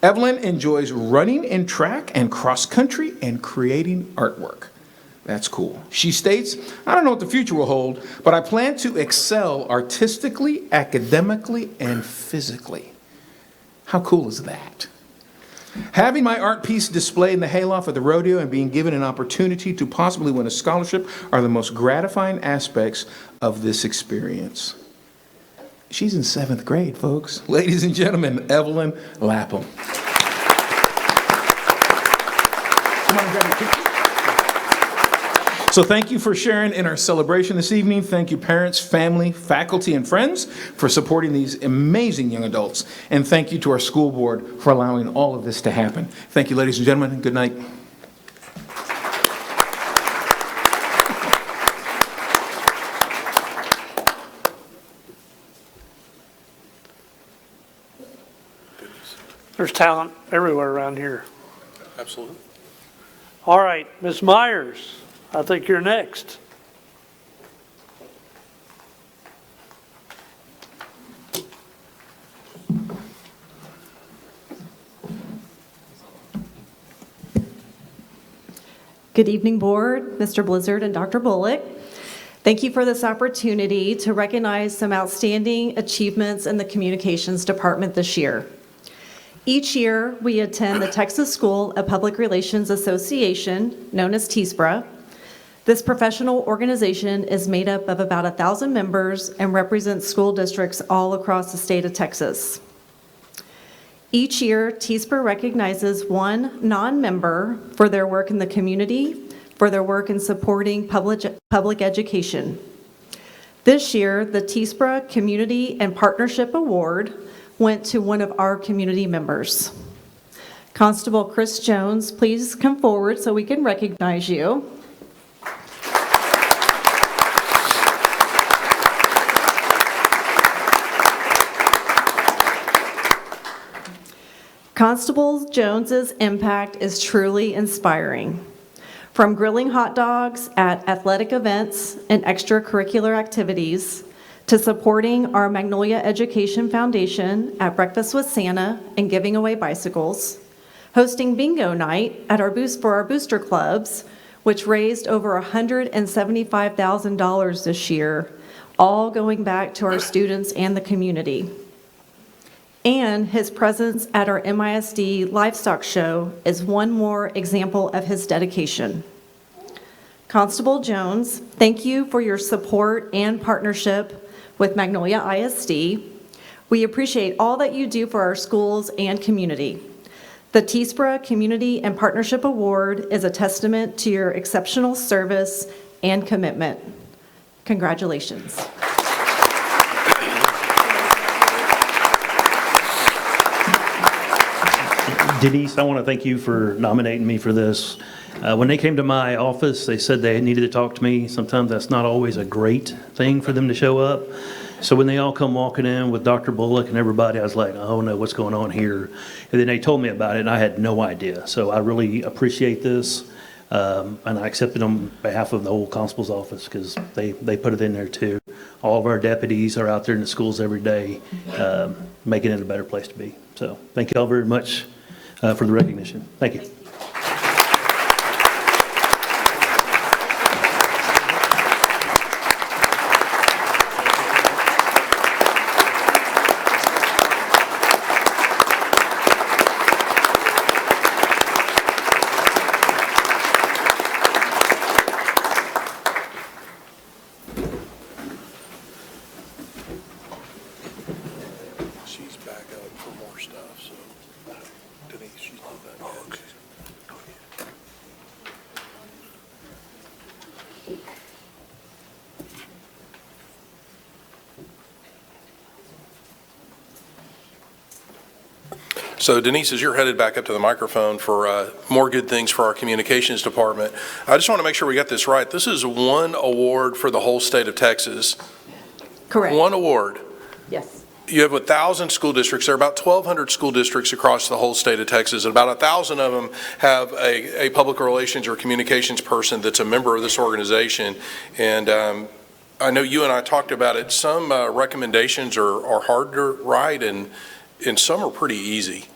Evelyn enjoys running in track and cross country and creating artwork. That's cool. She states, I don't know what the future will hold, but I plan to excel artistically, academically, and physically. How cool is that? Having my art piece displayed in the hayloft of the rodeo and being given an opportunity to possibly win a scholarship are the most gratifying aspects of this experience. She's in 7th grade, folks. Ladies and gentlemen, Evelyn Lapham. Come on, grab your picture. So thank you for sharing in our celebration this evening. Thank you, parents, family, faculty, and friends for supporting these amazing young adults. And thank you to our school board for allowing all of this to happen. Thank you, ladies and gentlemen, and good night. There's talent everywhere around here. Absolutely. All right, Ms. Myers, I think you're next. Good evening, Board, Mr. Blizzard and Dr. Bullock. Thank you for this opportunity to recognize some outstanding achievements in the Communications Department this year. Each year, we attend the Texas School of Public Relations Association, known as TSPRA. This professional organization is made up of about 1,000 members and represents school districts all across the state of Texas. Each year, TSPRA recognizes one non-member for their work in the community, for their work in supporting public education. This year, the TSPRA Community and Partnership Award went to one of our community members. Constable Chris Jones, please come forward so we can recognize you. Constable Jones's impact is truly inspiring. From grilling hot dogs at athletic events and extracurricular activities, to supporting our Magnolia Education Foundation at Breakfast with Santa and giving away bicycles, hosting bingo night at for our booster clubs, which raised over $175,000 this year, all going back to our students and the community. And his presence at our MISD Livestock Show is one more example of his dedication. Constable Jones, thank you for your support and partnership with Magnolia ISD. We appreciate all that you do for our schools and community. The TSPRA Community and Partnership Award is a testament to your exceptional service and commitment. Congratulations. Denise, I want to thank you for nominating me for this. When they came to my office, they said they needed to talk to me. Sometimes that's not always a great thing for them to show up. So when they all come walking in with Dr. Bullock and everybody, I was like, oh no, what's going on here? And then they told me about it and I had no idea. So I really appreciate this. And I accept it on behalf of the whole constable's office because they put it in there too. All of our deputies are out there in the schools every day, making it a better place to be. So thank you all very much for the recognition. Thank you. She's back up for more stuff, so Denise, she's not that bad. So Denise, as you're headed back up to the microphone for more good things for our communications department, I just want to make sure we got this right. This is one award for the whole state of Texas. Correct. One award. Yes. You have 1,000 school districts. There are about 1,200 school districts across the whole state of Texas, and about 1,000 of them have a public relations or communications person that's a member of this organization. And I know you and I talked about it. Some recommendations are hard to write, and some are pretty easy.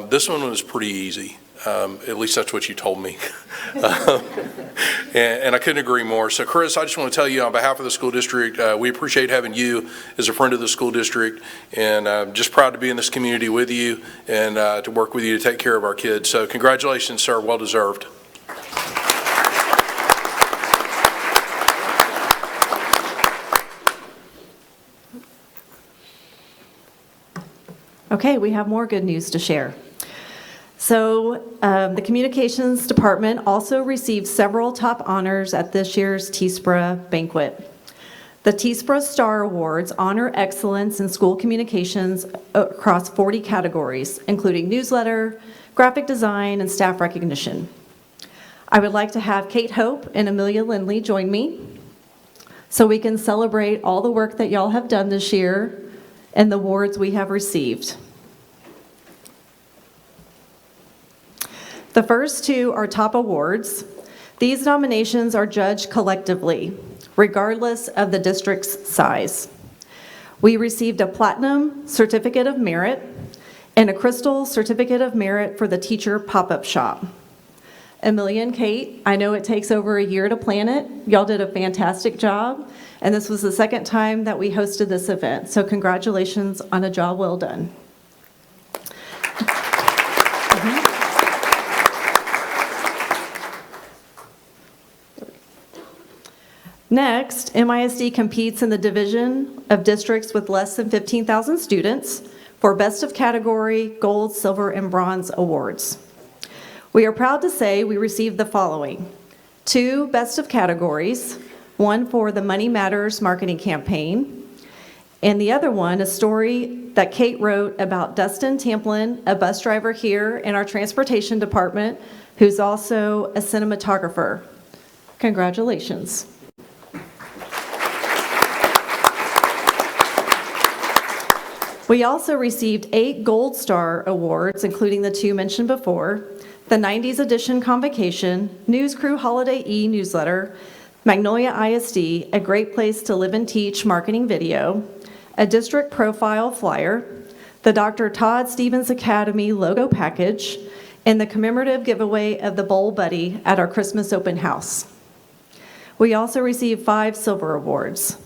This one was pretty easy. At least that's what you told me. And I couldn't agree more. So Chris, I just want to tell you on behalf of the school district, we appreciate having you as a friend of the school district, and I'm just proud to be in this community with you and to work with you to take care of our kids. So congratulations, sir. Well deserved. Okay, we have more good news to share. So the Communications Department also received several top honors at this year's TSPRA banquet. The TSPRA Star Awards honor excellence in school communications across 40 categories, including newsletter, graphic design, and staff recognition. I would like to have Kate Hope and Amelia Lindley join me so we can celebrate all the work that y'all have done this year and the awards we have received. The first two are top awards. These nominations are judged collectively, regardless of the district's size. We received a Platinum Certificate of Merit and a Crystal Certificate of Merit for the Teacher Pop-Up Shop. Amelia and Kate, I know it takes over a year to plan it. Y'all did a fantastic job, and this was the second time that we hosted this event, so congratulations on a job well done. Next, MISD competes in the division of districts with less than 15,000 students for Best of Category, Gold, Silver, and Bronze awards. We are proud to say we received the following: 2 Best of Categories, one for the Money Matters marketing campaign, and the other one, a story that Kate wrote about Dustin Tamplin, a bus driver here in our transportation department, who's also a cinematographer. Congratulations. We also received 8 Gold Star awards, including the 2 mentioned before: the 90s Edition Convocation, News Crew Holiday e-newsletter, Magnolia ISD, a great place to live and teach marketing video, a district profile flyer, the Dr. Todd Stevens Academy logo package, and the commemorative giveaway of the Bowl Buddy at our Christmas open house. We also received 5 silver awards.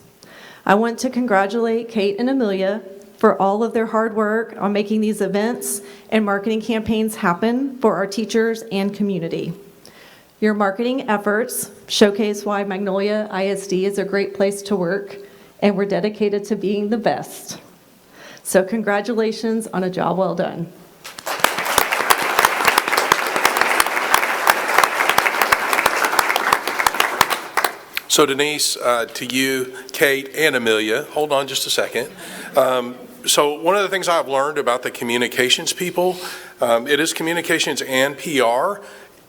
I want to congratulate Kate and Amelia for all of their hard work on making these events and marketing campaigns happen for our teachers and community. Your marketing efforts showcase why Magnolia ISD is a great place to work, and we're dedicated to being the best. So congratulations on a job well done. So Denise, to you, Kate, and Amelia, hold on just a second. So one of the things I've learned about the communications people, it is communications and PR,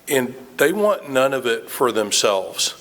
and they want none of it for themselves.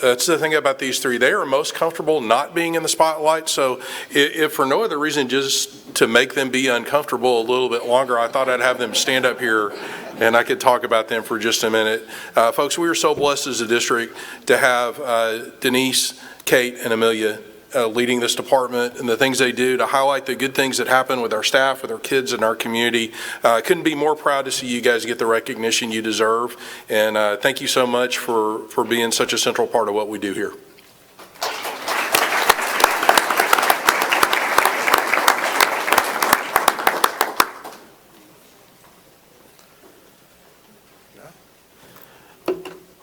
That's the thing about these three. They are most comfortable not being in the spotlight. So if for no other reason, just to make them be uncomfortable a little bit longer, I thought I'd have them stand up here and I could talk about them for just a minute. Folks, we are so blessed as a district to have Denise, Kate, and Amelia leading this department and the things they do to highlight the good things that happen with our staff, with our kids, and our community. Couldn't be more proud to see you guys get the recognition you deserve. And thank you so much for being such a central part of what we do here.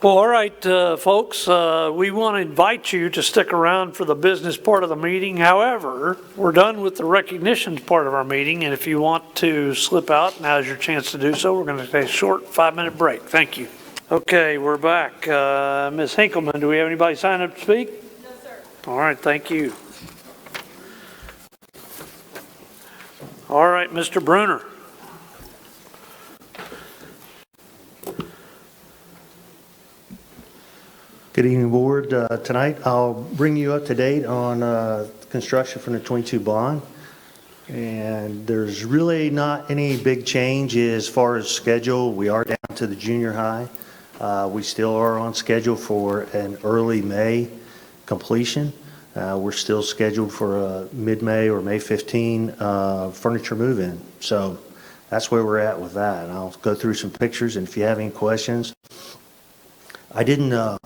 Well, all right, folks, we want to invite you to stick around for the business part of the meeting. However, we're done with the recognitions part of our meeting, and if you want to slip out, now's your chance to do so. We're going to take a short 5-minute break. Thank you. Okay, we're back. Ms. Hinkleman, do we have anybody sign up to speak? No, sir. All right, thank you. All right, Mr. Bruner. Good evening, Board. Tonight, I'll bring you up to date on construction from the 22 bond. And there's really not any big change as far as schedule. We are down to the junior high. We still are on schedule for an early May completion. We're still scheduled for a mid-May or May 15 furniture move-in. So that's where we're at with that. And I'll go through some pictures, and if you have any questions. I didn't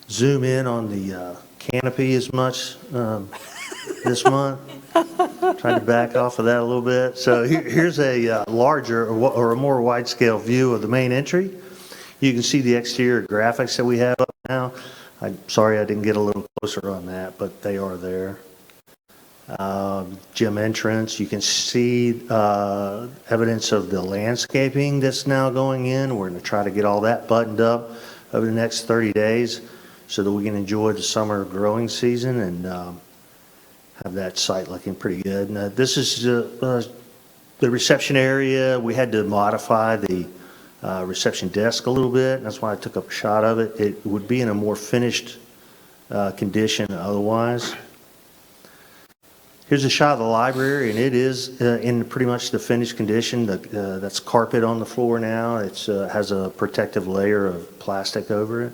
zoom in on the canopy as much this month. Trying to back off of that a little bit. So here's a larger or a more wide-scale view of the main entry. You can see the exterior graphics that we have up now. I'm sorry I didn't get a little closer on that, but they are there. Gym entrance, you can see evidence of the landscaping that's now going in. We're going to try to get all that buttoned up over the next 30 days so that we can enjoy the summer growing season and have that site looking pretty good. And, this is the reception area. We had to modify the reception desk a little bit. That's why I took up a shot of it. It would be in a more finished condition otherwise. Here's a shot of the library, and it is in pretty much the finished condition. That's carpet on the floor now. It has a protective layer of plastic over it.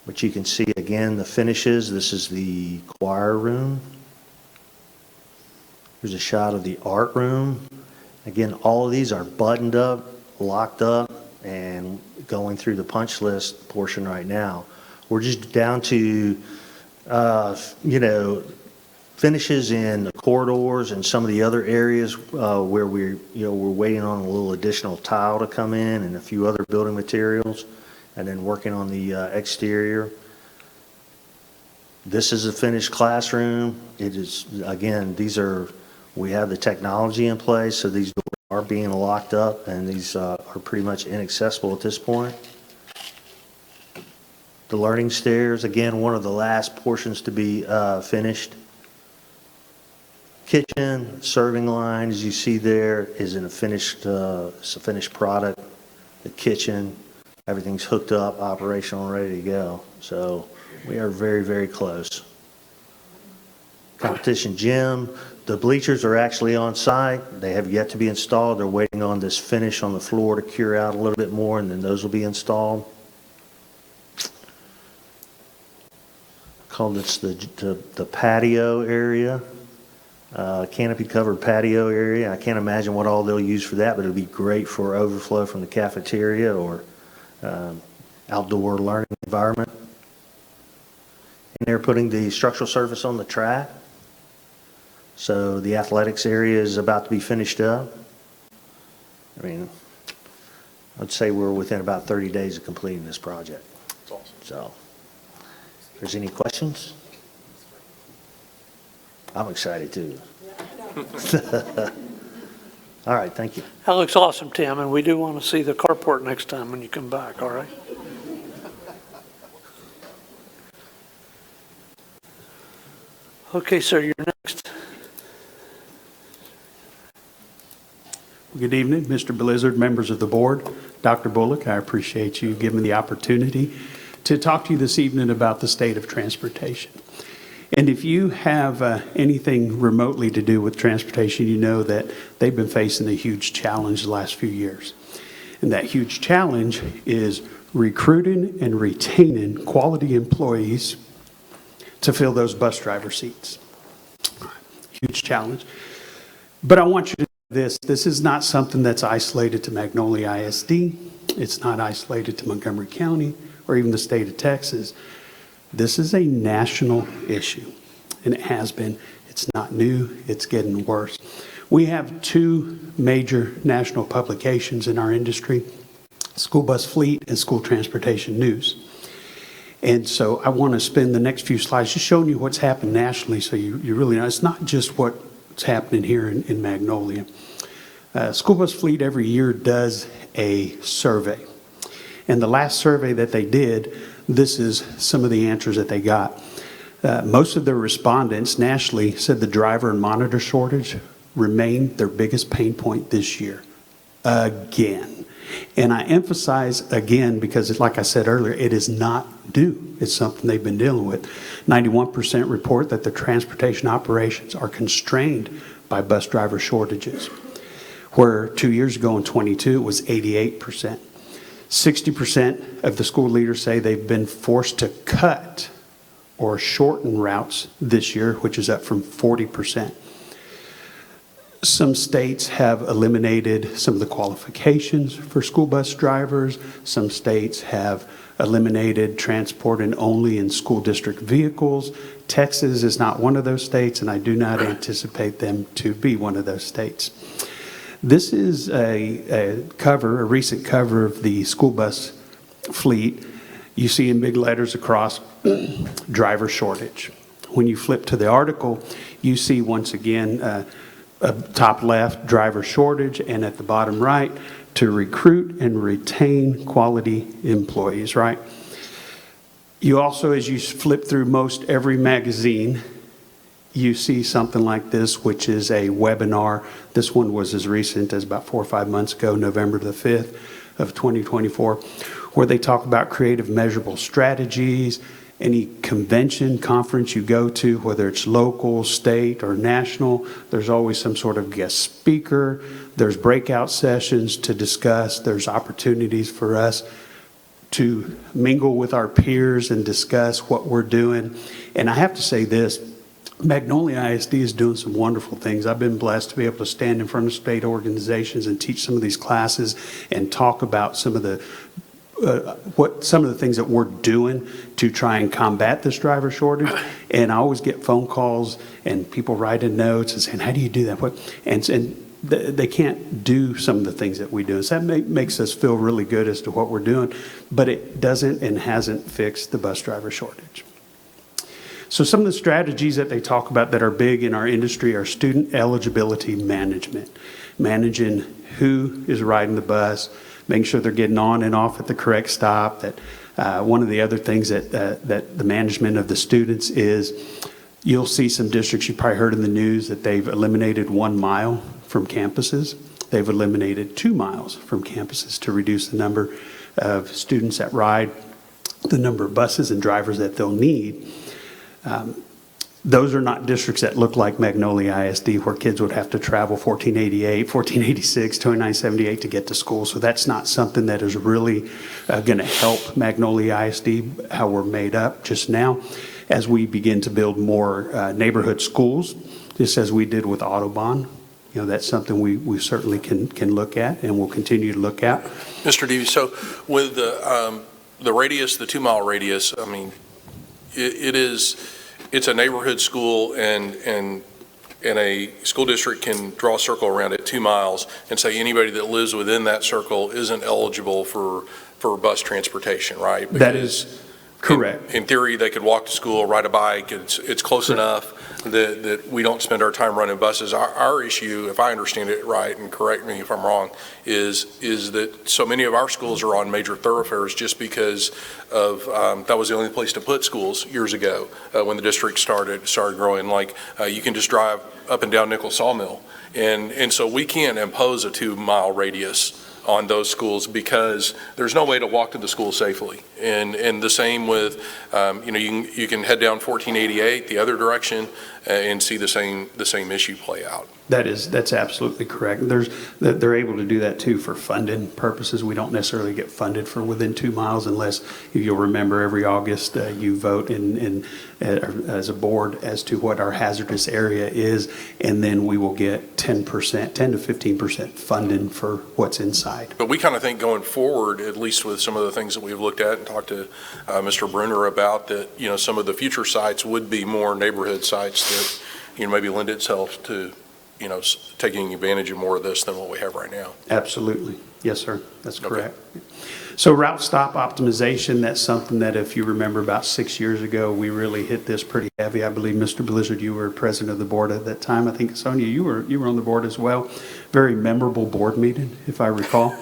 But you can see, again, the finishes. This is the choir room. Here's a shot of the art room. Again, all of these are buttoned up, locked up, and going through the punch list portion right now. We're just down to, finishes in the corridors and some of the other areas where we're waiting on a little additional tile to come in and a few other building materials, and then working on the exterior. This is a finished classroom. It is, again, we have the technology in place, so these doors are being locked up, and these are pretty much inaccessible at this point. The learning stairs, again, one of the last portions to be finished. Kitchen, serving line, as you see there, is in it's a finished product. The kitchen, everything's hooked up, operational, and ready to go. So we are very, very close. Competition gym, the bleachers are actually on site. They have yet to be installed. They're waiting on this finish on the floor to cure out a little bit more, and then those will be installed. Call this the patio area. canopy covered patio area. I can't imagine what all they'll use for that, but it'll be great for overflow from the cafeteria or outdoor learning environment. And they're putting the structural surface on the track. So the athletics area is about to be finished up. I mean, I'd say we're within about 30 days of completing this project. That's awesome. So, if there's any questions? I'm excited too. All right, thank you. That looks awesome, Tim, and we do want to see the carport next time when you come back, all right? Okay, sir, you're next. Good evening, Mr. Blizzard, members of the board. Dr. Bullock, I appreciate you giving me the opportunity to talk to you this evening about the state of transportation. And if you have anything remotely to do with transportation, you know that they've been facing a huge challenge the last few years. And that huge challenge is recruiting and retaining quality employees to fill those bus driver seats. Huge challenge. But I want you to know this is not something that's isolated to Magnolia ISD. It's not isolated to Montgomery County or even the state of Texas. This is a national issue, and it has been. It's not new. It's getting worse. We have two major national publications in our industry, School Bus Fleet and School Transportation News. And so I want to spend the next few slides just showing you what's happened nationally so you really know. It's not just what's happening here in Magnolia. School Bus Fleet every year does a survey. And the last survey that they did, this is some of the answers that they got. Most of the respondents nationally said the driver and monitor shortage remained their biggest pain point this year. Again. And I emphasize again because, like I said earlier, it is not new. It's something they've been dealing with. 91% report that the transportation operations are constrained by bus driver shortages, where 2 years ago in 22 it was 88%. 60% of the school leaders say they've been forced to cut or shorten routes this year, which is up from 40%. Some states have eliminated some of the qualifications for school bus drivers. Some states have eliminated transporting only in school district vehicles. Texas is not one of those states, and I do not anticipate them to be one of those states. This is a recent cover of the school bus fleet. You see in big letters across, driver shortage. When you flip to the article, you see once again, top left, driver shortage, and at the bottom right, to recruit and retain quality employees, right? You also, as you flip through most every magazine, you see something like this, which is a webinar. This one was as recent as about 4 or 5 months ago, November the 5th of 2024, where they talk about creative measurable strategies. Any convention, conference you go to, whether it's local, state, or national, there's always some sort of guest speaker. There's breakout sessions to discuss. There's opportunities for us to mingle with our peers and discuss what we're doing. And I have to say this, Magnolia ISD is doing some wonderful things. I've been blessed to be able to stand in front of state organizations and teach some of these classes and talk about some of the things that we're doing to try and combat this driver shortage. And I always get phone calls and people writing notes and saying, how do you do that? And they can't do some of the things that we do. So that makes us feel really good as to what we're doing, but it doesn't and hasn't fixed the bus driver shortage. So some of the strategies that they talk about that are big in our industry are student eligibility management, managing who is riding the bus, making sure they're getting on and off at the correct stop. That one of the other things that the management of the students is, you'll see some districts, you probably heard in the news that they've eliminated 1 mile from campuses. They've eliminated 2 miles from campuses to reduce the number of students that ride, the number of buses and drivers that they'll need. Those are not districts that look like Magnolia ISD, where kids would have to travel 1488, 1486, 2978 to get to school. So that's not something that is really going to help Magnolia ISD, how we're made up just now. As we begin to build more neighborhood schools, just as we did with Autobahn. You know, that's something we certainly can look at and will continue to look at. Mr. Deavy, so with the radius, the 2-mile radius, I mean, it's a neighborhood school, and a school district can draw a circle around it 2 miles and say anybody that lives within that circle isn't eligible for bus transportation, right? That is correct. In theory, they could walk to school, ride a bike. It's close enough that we don't spend our time running buses. Our issue, if I understand it right, and correct me if I'm wrong, is that so many of our schools are on major thoroughfares just because of that was the only place to put schools years ago when the district started growing. Like you can just drive up and down Nickel Sawmill, and so we can't impose a 2-mile radius on those schools because there's no way to walk to the school safely. And the same with, you can head down 1488 the other direction and see the same issue play out. That's absolutely correct. They're able to do that too for funding purposes. We don't necessarily get funded for within 2 miles unless, if you'll remember, every August you vote as a board as to what our hazardous area is, and then we will get 10 to 15% funding for what's inside. But we kind of think going forward, at least with some of the things that we've looked at and talked to Mr. Brunner about, that some of the future sites would be more neighborhood sites that maybe lend itself to taking advantage of more of this than what we have right now. Absolutely. Yes, sir. That's correct. Okay. So route stop optimization, that's something that, if you remember, about 6 years ago, we really hit this pretty heavy. I believe, Mr. Blizzard, you were president of the board at that time. I think, Sonia, you were on the board as well. Very memorable board meeting, if I recall.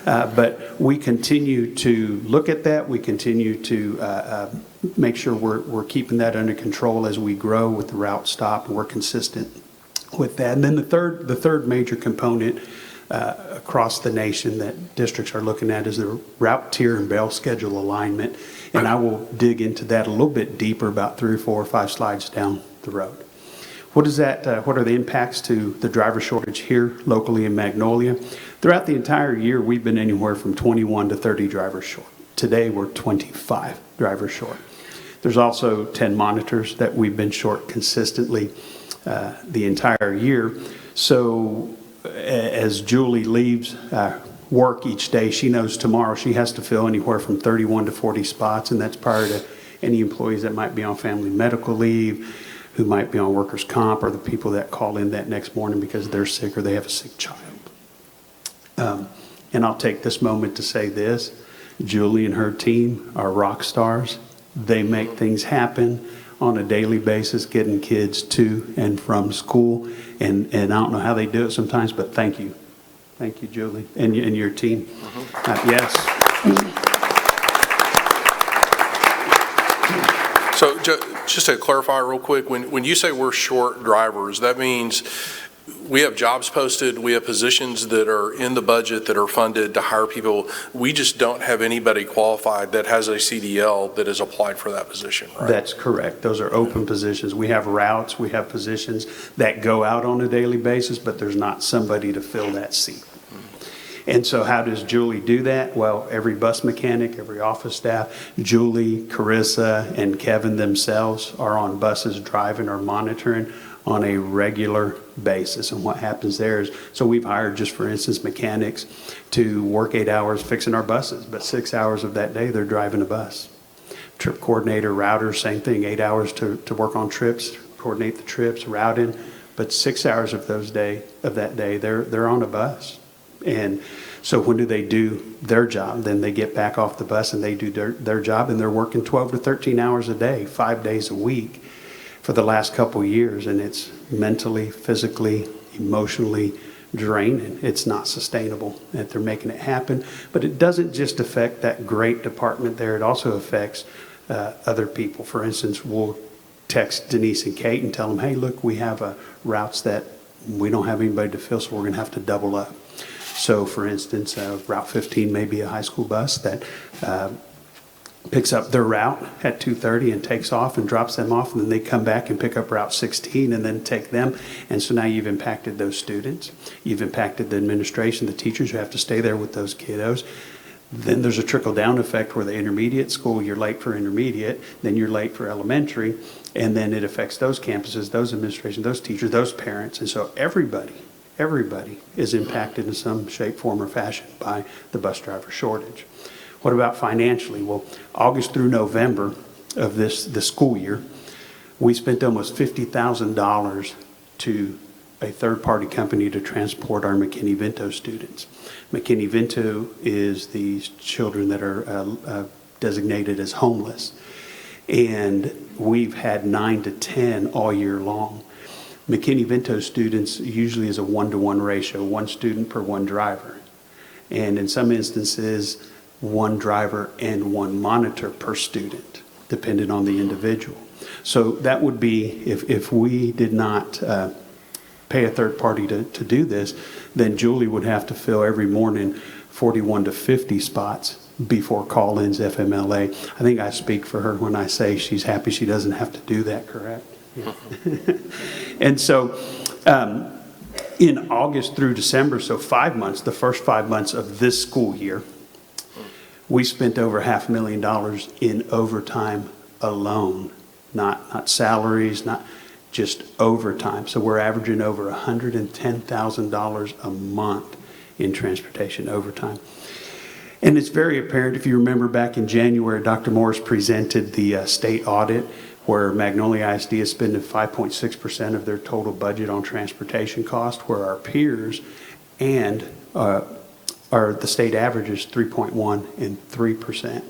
But we continue to look at that. We continue to make sure we're keeping that under control as we grow with the route stop, and we're consistent with that. And then the third major component across the nation that districts are looking at is the route tier and bell schedule alignment. And I will dig into that a little bit deeper about 3 or 4 or 5 slides down the road. What is that? What are the impacts to the driver shortage here locally in Magnolia? Throughout the entire year, we've been anywhere from 21 to 30 drivers short. Today, we're 25 drivers short. There's also 10 monitors that we've been short consistently the entire year. So as Julie leaves work each day, she knows tomorrow she has to fill anywhere from 31 to 40 spots, and that's prior to any employees that might be on family medical leave, who might be on workers' comp, or the people that call in that next morning because they're sick or they have a sick child. And I'll take this moment to say this: Julie and her team are rock stars. They make things happen on a daily basis, getting kids to and from school. And I don't know how they do it sometimes, but thank you. Thank you, Julie, and your team. Yes. So just to clarify real quick, when you say we're short drivers, that means we have jobs posted, we have positions that are in the budget that are funded to hire people. We just don't have anybody qualified that has a CDL that has applied for that position, right? That's correct. Those are open positions. We have routes, we have positions that go out on a daily basis, but there's not somebody to fill that seat. And so how does Julie do that? Well, every bus mechanic, every office staff, Julie, Carissa, and Kevin themselves are on buses driving or monitoring on a regular basis. And what happens there is, so we've hired, just for instance, mechanics to work 8 hours fixing our buses, but 6 hours of that day they're driving a bus. Trip coordinator, routers, same thing, 8 hours to work on trips, coordinate the trips, routing, but 6 hours of that day they're on a bus. And so when do they do their job? Then they get back off the bus and they do their job, and they're working 12 to 13 hours a day, 5 days a week for the last couple of years. And it's mentally, physically, emotionally draining. It's not sustainable that they're making it happen. But it doesn't just affect that great department there. It also affects other people. For instance, we'll text Denise and Kate and tell them, hey, look, we have routes that we don't have anybody to fill, so we're going to have to double up. So, for instance, Route 15 may be a high school bus that picks up their route at 2:30 and takes off and drops them off, and then they come back and pick up Route 16 and then take them. And so now you've impacted those students. You've impacted the administration, the teachers who have to stay there with those kiddos. Then there's a trickle-down effect where the intermediate school, you're late for intermediate, then you're late for elementary, and then it affects those campuses, those administrations, those teachers, those parents. And so everybody is impacted in some shape, form, or fashion by the bus driver shortage. What about financially? Well, August through November of this school year, we spent almost $50,000 to a third-party company to transport our McKinney-Vento students. McKinney-Vento is these children that are designated as homeless. And we've had 9 to 10 all year long. McKinney-Vento students usually is a 1-to-1 ratio, 1 student per 1 driver. And in some instances, 1 driver and 1 monitor per student, depending on the individual. So that would be, if we did not pay a third party to do this, then Julie would have to fill every morning 41 to 50 spots before call-ins FMLA. I think I speak for her when I say she's happy she doesn't have to do that, correct? Yeah. And so in August through December, so 5 months, the first 5 months of this school year, we spent over $500,000 in overtime alone, not salaries, not just overtime. So we're averaging over $110,000 a month in transportation overtime. And it's very apparent, if you remember back in January, Dr. Morris presented the state audit where Magnolia ISD is spending 5.6% of their total budget on transportation cost, where our peers and the state average is 3.1 and 3%.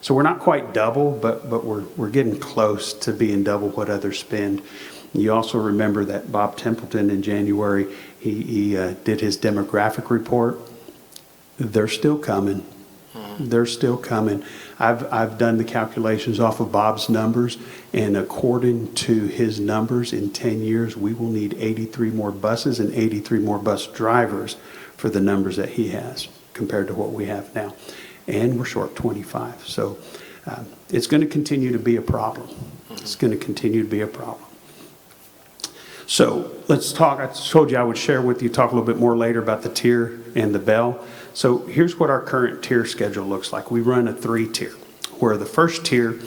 So we're not quite double, but we're getting close to being double what others spend. You also remember that Bob Templeton in January, he did his demographic report. They're still coming. They're still coming. I've done the calculations off of Bob's numbers, and according to his numbers, in 10 years, we will need 83 more buses and 83 more bus drivers for the numbers that he has compared to what we have now. And we're short 25. So it's going to continue to be a problem. It's going to continue to be a problem. So let's talk. I told you I would share with you, talk a little bit more later about the tier and the bell. So here's what our current tier schedule looks like. We run a 3-tier, where the first tier,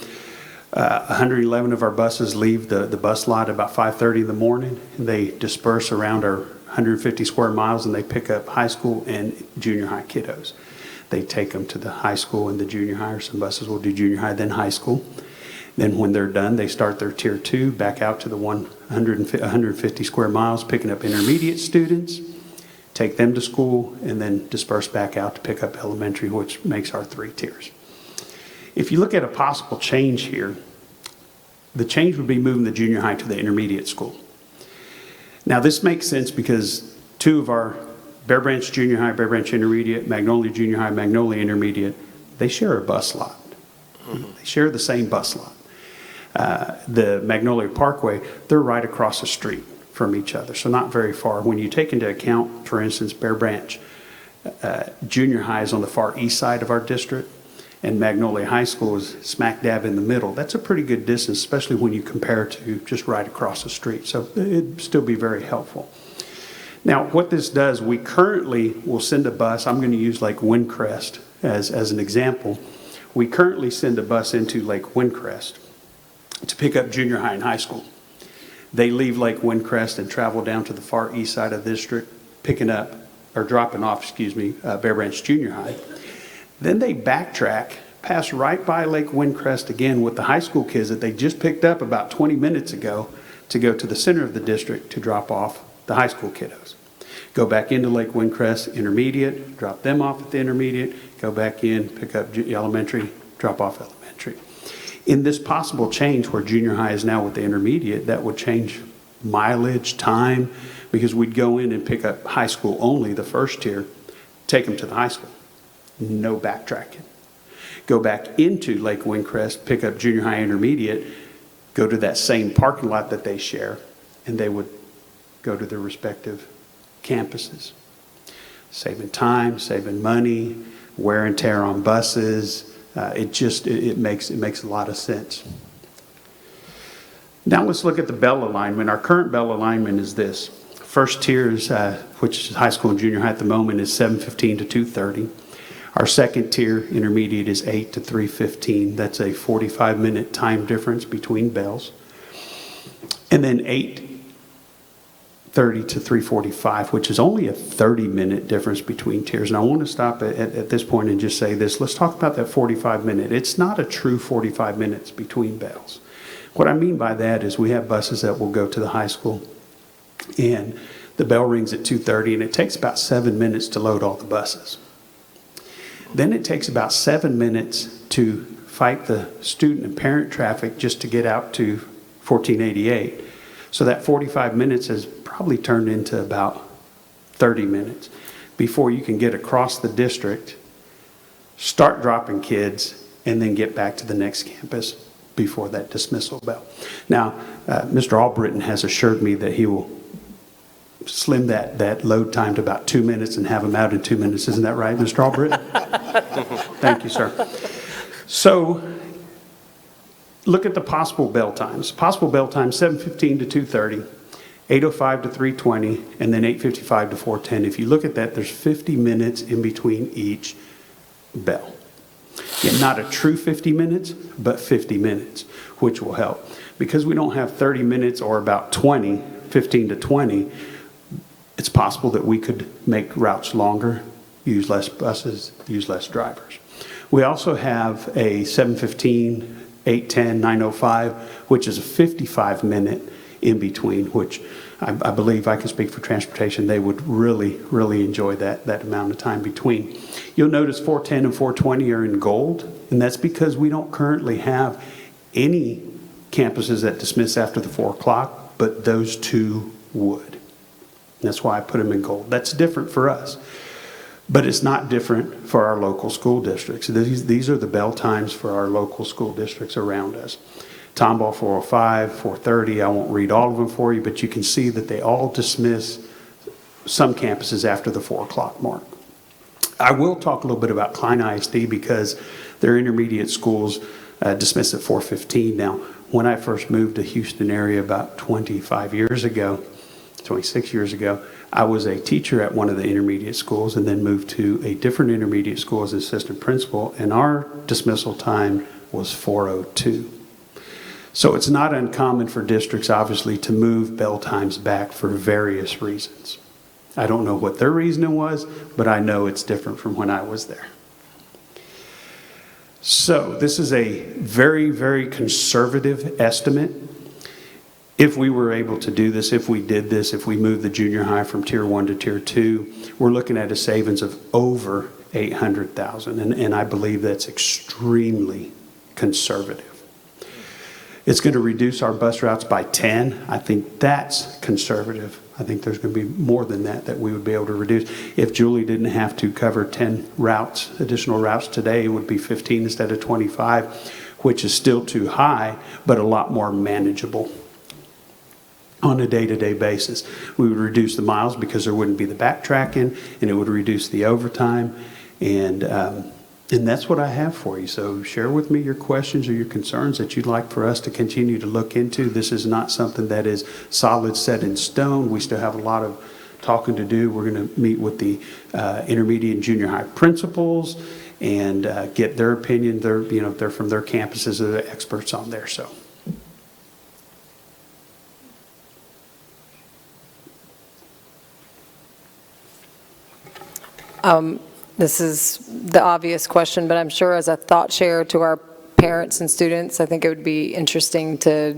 111 of our buses leave the bus lot about 5:30 in the morning. And they disperse around our 150 square miles, and they pick up high school and junior high kiddos. They take them to the high school and the junior high, or some buses will do junior high, then high school. Then when they're done, they start their tier 2, back out to the 150 square miles, picking up intermediate students, take them to school, and then disperse back out to pick up elementary, which makes our 3 tiers. If you look at a possible change here, the change would be moving the junior high to the intermediate school. Now this makes sense because 2 of our Bear Branch Junior High, Bear Branch Intermediate, Magnolia Junior High, Magnolia Intermediate, they share a bus lot. They share the same bus lot. The Magnolia Parkway, they're right across the street from each other, so not very far. When you take into account, for instance, Bear Branch Junior High is on the far east side of our district, and Magnolia High School is smack dab in the middle. That's a pretty good distance, especially when you compare to just right across the street. So it'd still be very helpful. Now, what this does, we currently will send a bus. I'm going to use Lake Windcrest as an example. We currently send a bus into Lake Windcrest to pick up junior high and high school. They leave Lake Windcrest and travel down to the far east side of the district, dropping off, Bear Branch Junior High. Then they backtrack, pass right by Lake Windcrest again with the high school kids that they just picked up about 20 minutes ago to go to the center of the district to drop off the high school kiddos. Go back into Lake Windcrest Intermediate, drop them off at the intermediate, go back in, pick up elementary, drop off elementary. In this possible change where junior high is now with the intermediate, that would change mileage, time, because we'd go in and pick up high school only, the first tier, take them to the high school. No backtracking. Go back into Lake Windcrest, pick up junior high, intermediate, go to that same parking lot that they share, and they would go to their respective campuses. Saving time, saving money, wear and tear on buses. It makes a lot of sense. Now let's look at the bell alignment. Our current bell alignment is this. First tier is, which is high school and junior high at the moment, is 7:15 to 2:30. Our second tier, intermediate, is 8 to 3:15. That's a 45-minute time difference between bells. And then 8:30 to 3:45, which is only a 30-minute difference between tiers. And I want to stop at this point and just say this. Let's talk about that 45-minute. It's not a true 45 minutes between bells. What I mean by that is we have buses that will go to the high school, and the bell rings at 2:30, and it takes about 7 minutes to load all the buses. Then it takes about 7 minutes to fight the student and parent traffic just to get out to 1488. So that 45 minutes has probably turned into about 30 minutes before you can get across the district, start dropping kids, and then get back to the next campus before that dismissal bell. Now, Mr. Albritton has assured me that he will slim that load time to about 2 minutes and have them out in 2 minutes. Isn't that right, Mr. Albritton? Thank you, sir. So look at the possible bell times. Possible bell times, 7:15 to 2:30, 8:05 to 3:20, and then 8:55 to 4:10. If you look at that, there's 50 minutes in between each bell. Yeah, not a true 50 minutes, but 50 minutes, which will help. Because we don't have 30 minutes or about 20, 15 to 20, it's possible that we could make routes longer, use less buses, use less drivers. We also have a 7:15, 8:10, 9:05, which is a 55-minute in between, which I believe I can speak for transportation. They would really, really enjoy that amount of time between. You'll notice 4:10 and 4:20 are in gold, and that's because we don't currently have any campuses that dismiss after the 4 o'clock, but those two would. That's why I put them in gold. That's different for us. But it's not different for our local school districts. These are the bell times for our local school districts around us. Tomball 405, 430, I won't read all of them for you, but you can see that they all dismiss some campuses after the 4 o'clock mark. I will talk a little bit about Klein ISD because their intermediate schools dismiss at 4:15. Now, when I first moved to Houston area about 26 years ago, I was a teacher at one of the intermediate schools and then moved to a different intermediate school as assistant principal, and our dismissal time was 4:02. So it's not uncommon for districts, obviously, to move bell times back for various reasons. I don't know what their reasoning was, but I know it's different from when I was there. So this is a very, very conservative estimate. If we were able to do this, if we did this, if we moved the junior high from tier 1 to tier 2, we're looking at a savings of over $800,000, and I believe that's extremely conservative. It's going to reduce our bus routes by 10. I think that's conservative. I think there's going to be more than that we would be able to reduce. If Julie didn't have to cover 10 routes, additional routes today, it would be 15 instead of 25, which is still too high, but a lot more manageable on a day-to-day basis. We would reduce the miles because there wouldn't be the backtracking, and it would reduce the overtime, and that's what I have for you. So share with me your questions or your concerns that you'd like for us to continue to look into. This is not something that is solid, set in stone. We still have a lot of talking to do. We're going to meet with the intermediate and junior high principals and get their opinion. They're from their campuses, they're the experts on there. So. This is the obvious question, but I'm sure as a thought share to our parents and students, I think it would be interesting to,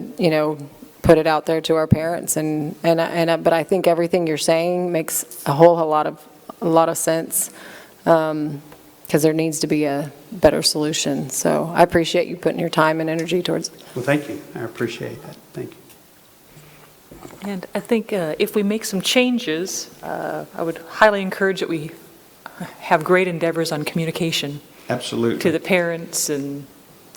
put it out there to our parents. But I think everything you're saying makes a lot of sense because there needs to be a better solution. So I appreciate you putting your time and energy towards it. Well, thank you. I appreciate that. Thank you. And I think if we make some changes, I would highly encourage that we have great endeavors on communication. Absolutely. To the parents and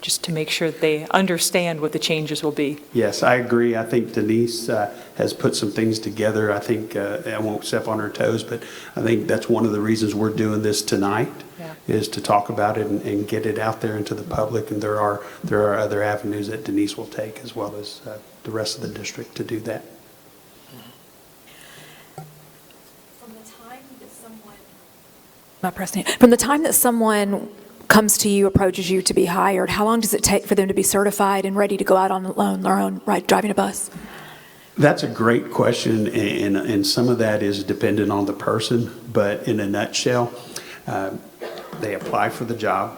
just to make sure that they understand what the changes will be. Yes, I agree. I think Denise has put some things together. I think I won't step on her toes, but I think that's one of the reasons we're doing this tonight is to talk about it and get it out there into the public. And there are other avenues that Denise will take as well as the rest of the district to do that. From the time that someone not pressing it. From the time that someone comes to you, approaches you to be hired, how long does it take for them to be certified and ready to go out on their own, right, driving a bus? That's a great question, and some of that is dependent on the person, but in a nutshell, they apply for the job.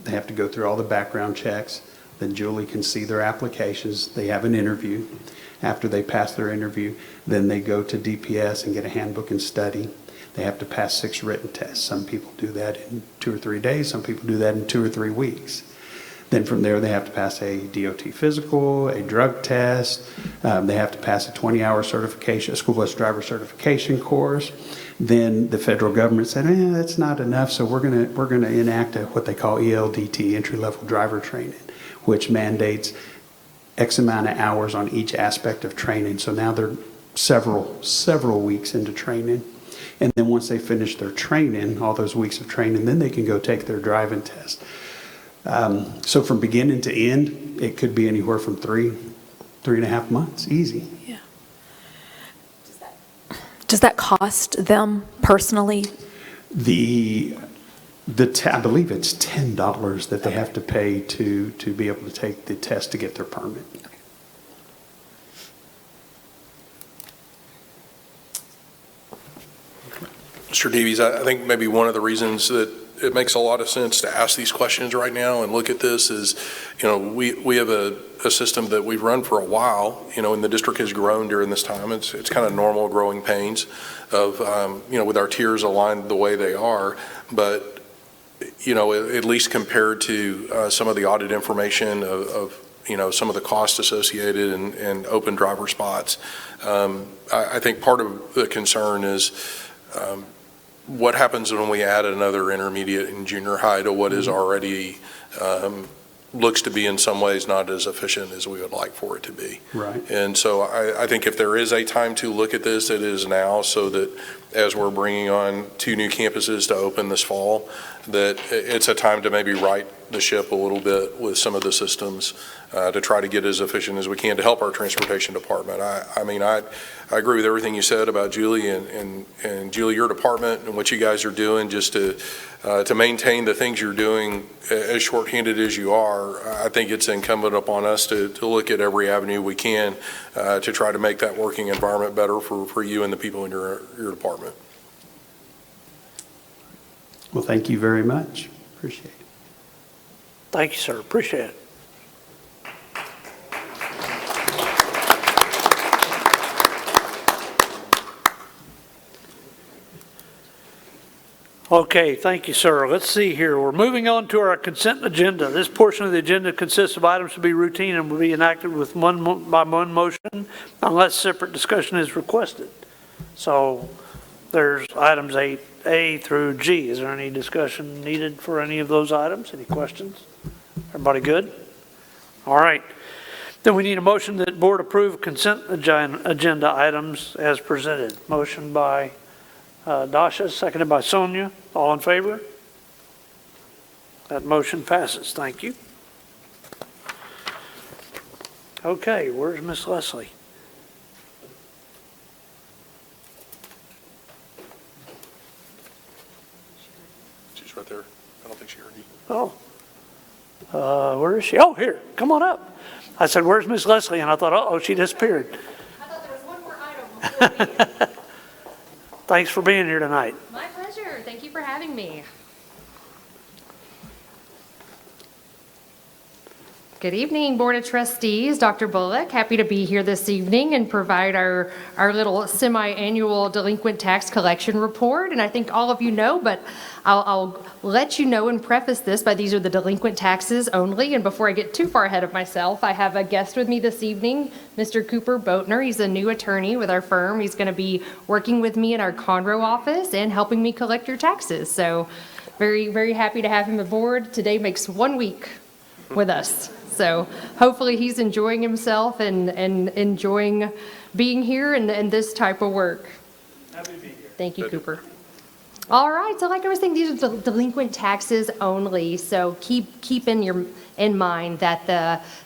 They have to go through all the background checks. Then Julie can see their applications. They have an interview. After they pass their interview, then they go to DPS and get a handbook and study. They have to pass 6 written tests. Some people do that in 2 or 3 days. Some people do that in 2 or 3 weeks. Then from there, they have to pass a DOT physical, a drug test. They have to pass a 20-hour certification, a school bus driver certification course. Then the federal government said, that's not enough, so we're gonna enact what they call ELDT, entry-level driver training, which mandates X amount of hours on each aspect of training. So now they're several weeks into training. And then once they finish their training, all those weeks of training, then they can go take their driving test. So from beginning to end, it could be anywhere from 3.5 months, easy. Yeah. Does that cost them personally? I believe it's $10 that they have to pay to be able to take the test to get their permit. Mr. Davies, I think maybe one of the reasons that it makes a lot of sense to ask these questions right now and look at this is, we have a system that we've run for a while, and the district has grown during this time. It's kind of normal growing pains of, with our tiers aligned the way they are, but, at least compared to some of the audit information of some of the costs associated and open driver spots, I think part of the concern is, what happens when we add another intermediate and junior high to what is already looks to be in some ways not as efficient as we would like for it to be. Right. And so I think if there is a time to look at this, it is now, so that as we're bringing on 2 new campuses to open this fall, that it's a time to maybe right the ship a little bit with some of the systems to try to get as efficient as we can to help our transportation department. I agree with everything you said about Julie and Julie, your department and what you guys are doing just to maintain the things you're doing as shorthanded as you are. I think it's incumbent upon us to look at every avenue we can to try to make that working environment better for you and the people in your department. Well, thank you very much. Appreciate it. Thank you, sir. Appreciate it. Okay, thank you, sir. Let's see here. We're moving on to our consent agenda. This portion of the agenda consists of items to be routine and will be enacted with one motion unless separate discussion is requested. So there's items 8A through G. Is there any discussion needed for any of those items? Any questions? Everybody good? All right. Then we need a motion that board approve consent agenda items as presented. Motion by Dasha, seconded by Sonia. All in favor? That motion passes. Thank you. Okay, where's Miss Leslie? She's right there. I don't think she heard you. Oh, where is she? Oh, here. Come on up. I said, where's Miss Leslie? And I thought, uh-oh, she disappeared. I thought there was one more item before me. Thanks for being here tonight. My pleasure. Thank you for having me. Good evening, Board of Trustees. Dr. Bullock, happy to be here this evening and provide our little semi-annual delinquent tax collection report. And I think all of you know, but I'll let you know and preface this by these are the delinquent taxes only. And before I get too far ahead of myself, I have a guest with me this evening, Mr. Cooper Boatner. He's a new attorney with our firm. He's going to be working with me in our Conroe office and helping me collect your taxes. So very, very happy to have him aboard. Today makes 1 week with us. So hopefully he's enjoying himself and enjoying being here and this type of work. Happy to be here. Thank you, Cooper. All right, so like I was saying, these are delinquent taxes only. So keep in mind that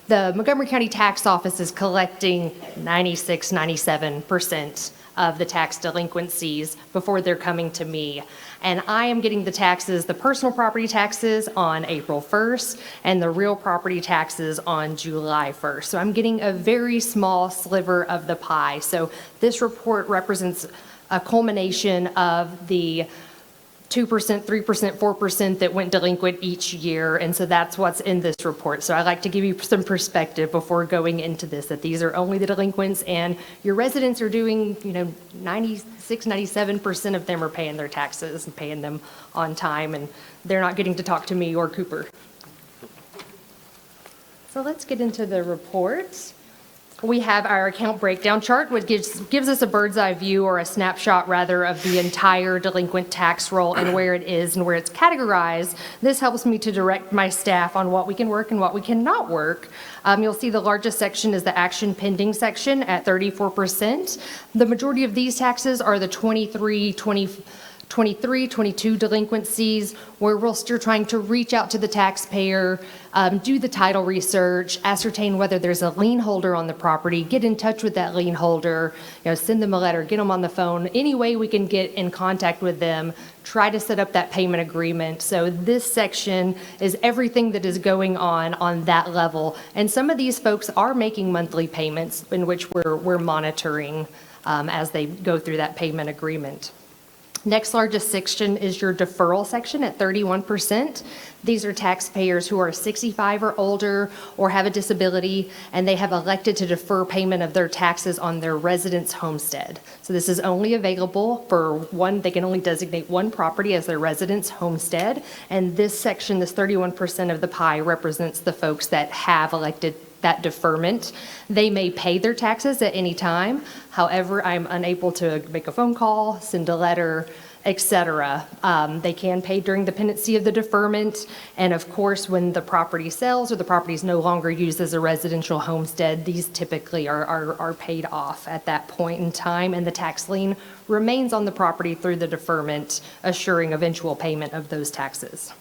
the Montgomery County Tax Office is collecting 96, 97% of the tax delinquencies before they're coming to me. And I am getting the taxes, the personal property taxes on April 1st and the real property taxes on July 1st. So I'm getting a very small sliver of the pie. So this report represents a culmination of the 2%, 3%, 4% that went delinquent each year. And so that's what's in this report. So I like to give you some perspective before going into this, that these are only the delinquents and your residents are doing, 96, 97% of them are paying their taxes and paying them on time, and they're not getting to talk to me or Cooper. So let's get into the report. We have our account breakdown chart, which gives us a bird's eye view, or a snapshot rather, of the entire delinquent tax roll and where it is and where it's categorized. This helps me to direct my staff on what we can work and what we cannot work. You'll see the largest section is the action pending section at 34%. The majority of these taxes are the 23, 22 delinquencies, where we're still trying to reach out to the taxpayer, do the title research, ascertain whether there's a lien holder on the property, get in touch with that lien holder, send them a letter, get them on the phone, any way we can get in contact with them, try to set up that payment agreement. So this section is everything that is going on that level. And some of these folks are making monthly payments, in which we're monitoring as they go through that payment agreement. Next largest section is your deferral section at 31%. These are taxpayers who are 65 or older or have a disability, and they have elected to defer payment of their taxes on their residence homestead. So this is only available for one, they can only designate one property as their residence homestead. And this section, this 31% of the pie, represents the folks that have elected that deferment. They may pay their taxes at any time. However, I'm unable to make a phone call, send a letter, etc. They can pay during the pendency of the deferment. And of course, when the property sells or the property is no longer used as a residential homestead, these typically are paid off at that point in time, and the tax lien remains on the property through the deferment, assuring eventual payment of those taxes.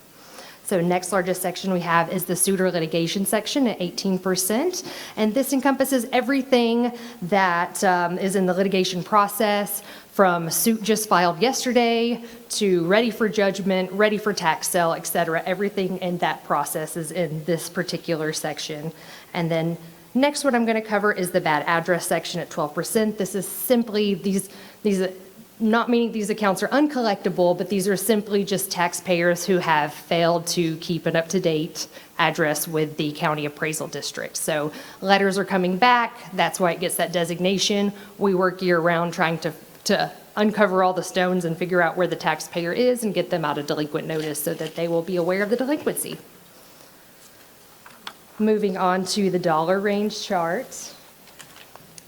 So next largest section we have is the suitor litigation section at 18%. And this encompasses everything that is in the litigation process, from suit just filed yesterday to ready for judgment, ready for tax sale, et cetera. Everything in that process is in this particular section. And then next, what I'm going to cover is the bad address section at 12%. This is simply these not meaning these accounts are uncollectible, but these are simply just taxpayers who have failed to keep an up-to-date address with the county appraisal district. So letters are coming back. That's why it gets that designation. We work year-round trying to uncover all the stones and figure out where the taxpayer is and get them out a delinquent notice so that they will be aware of the delinquency. Moving on to the dollar range chart.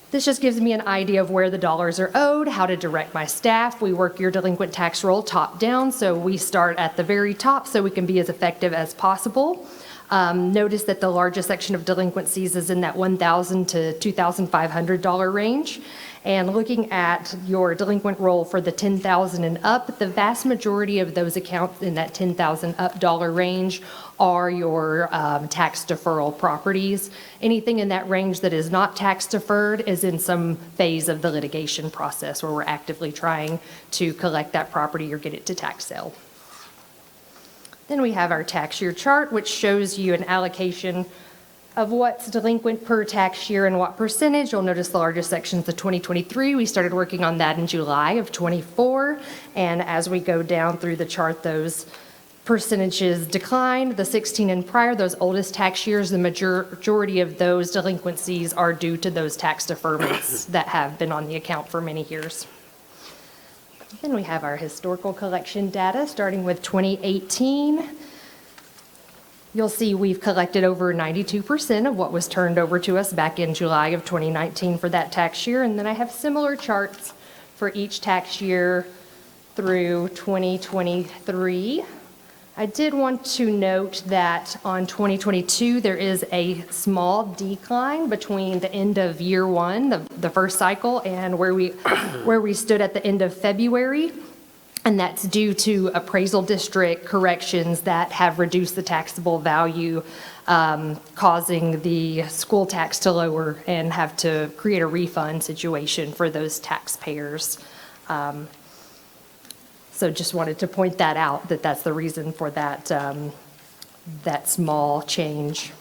This just gives me an idea of where the dollars are owed, how to direct my staff. We work your delinquent tax roll top down, so we start at the very top so we can be as effective as possible. Notice that the largest section of delinquencies is in that $1,000 to $2,500 range. And looking at your delinquent roll for the $10,000 and up, the vast majority of those accounts in that $10,000 up dollar range are your tax deferral properties. Anything in that range that is not tax deferred is in some phase of the litigation process where we're actively trying to collect that property or get it to tax sale. Then we have our tax year chart, which shows you an allocation of what's delinquent per tax year and what percentage. You'll notice the largest section is the 2023. We started working on that in July of 24. And as we go down through the chart, those percentages decline. The 16 and prior, those oldest tax years, the majority of those delinquencies are due to those tax deferments that have been on the account for many years. Then we have our historical collection data starting with 2018. You'll see we've collected over 92% of what was turned over to us back in July of 2019 for that tax year. And then I have similar charts for each tax year through 2023. I did want to note that on 2022, there is a small decline between the end of year one, the first cycle, and where we stood at the end of February. And that's due to appraisal district corrections that have reduced the taxable value, causing the school tax to lower and have to create a refund situation for those taxpayers. So just wanted to point that out, that that's the reason for that, that small change.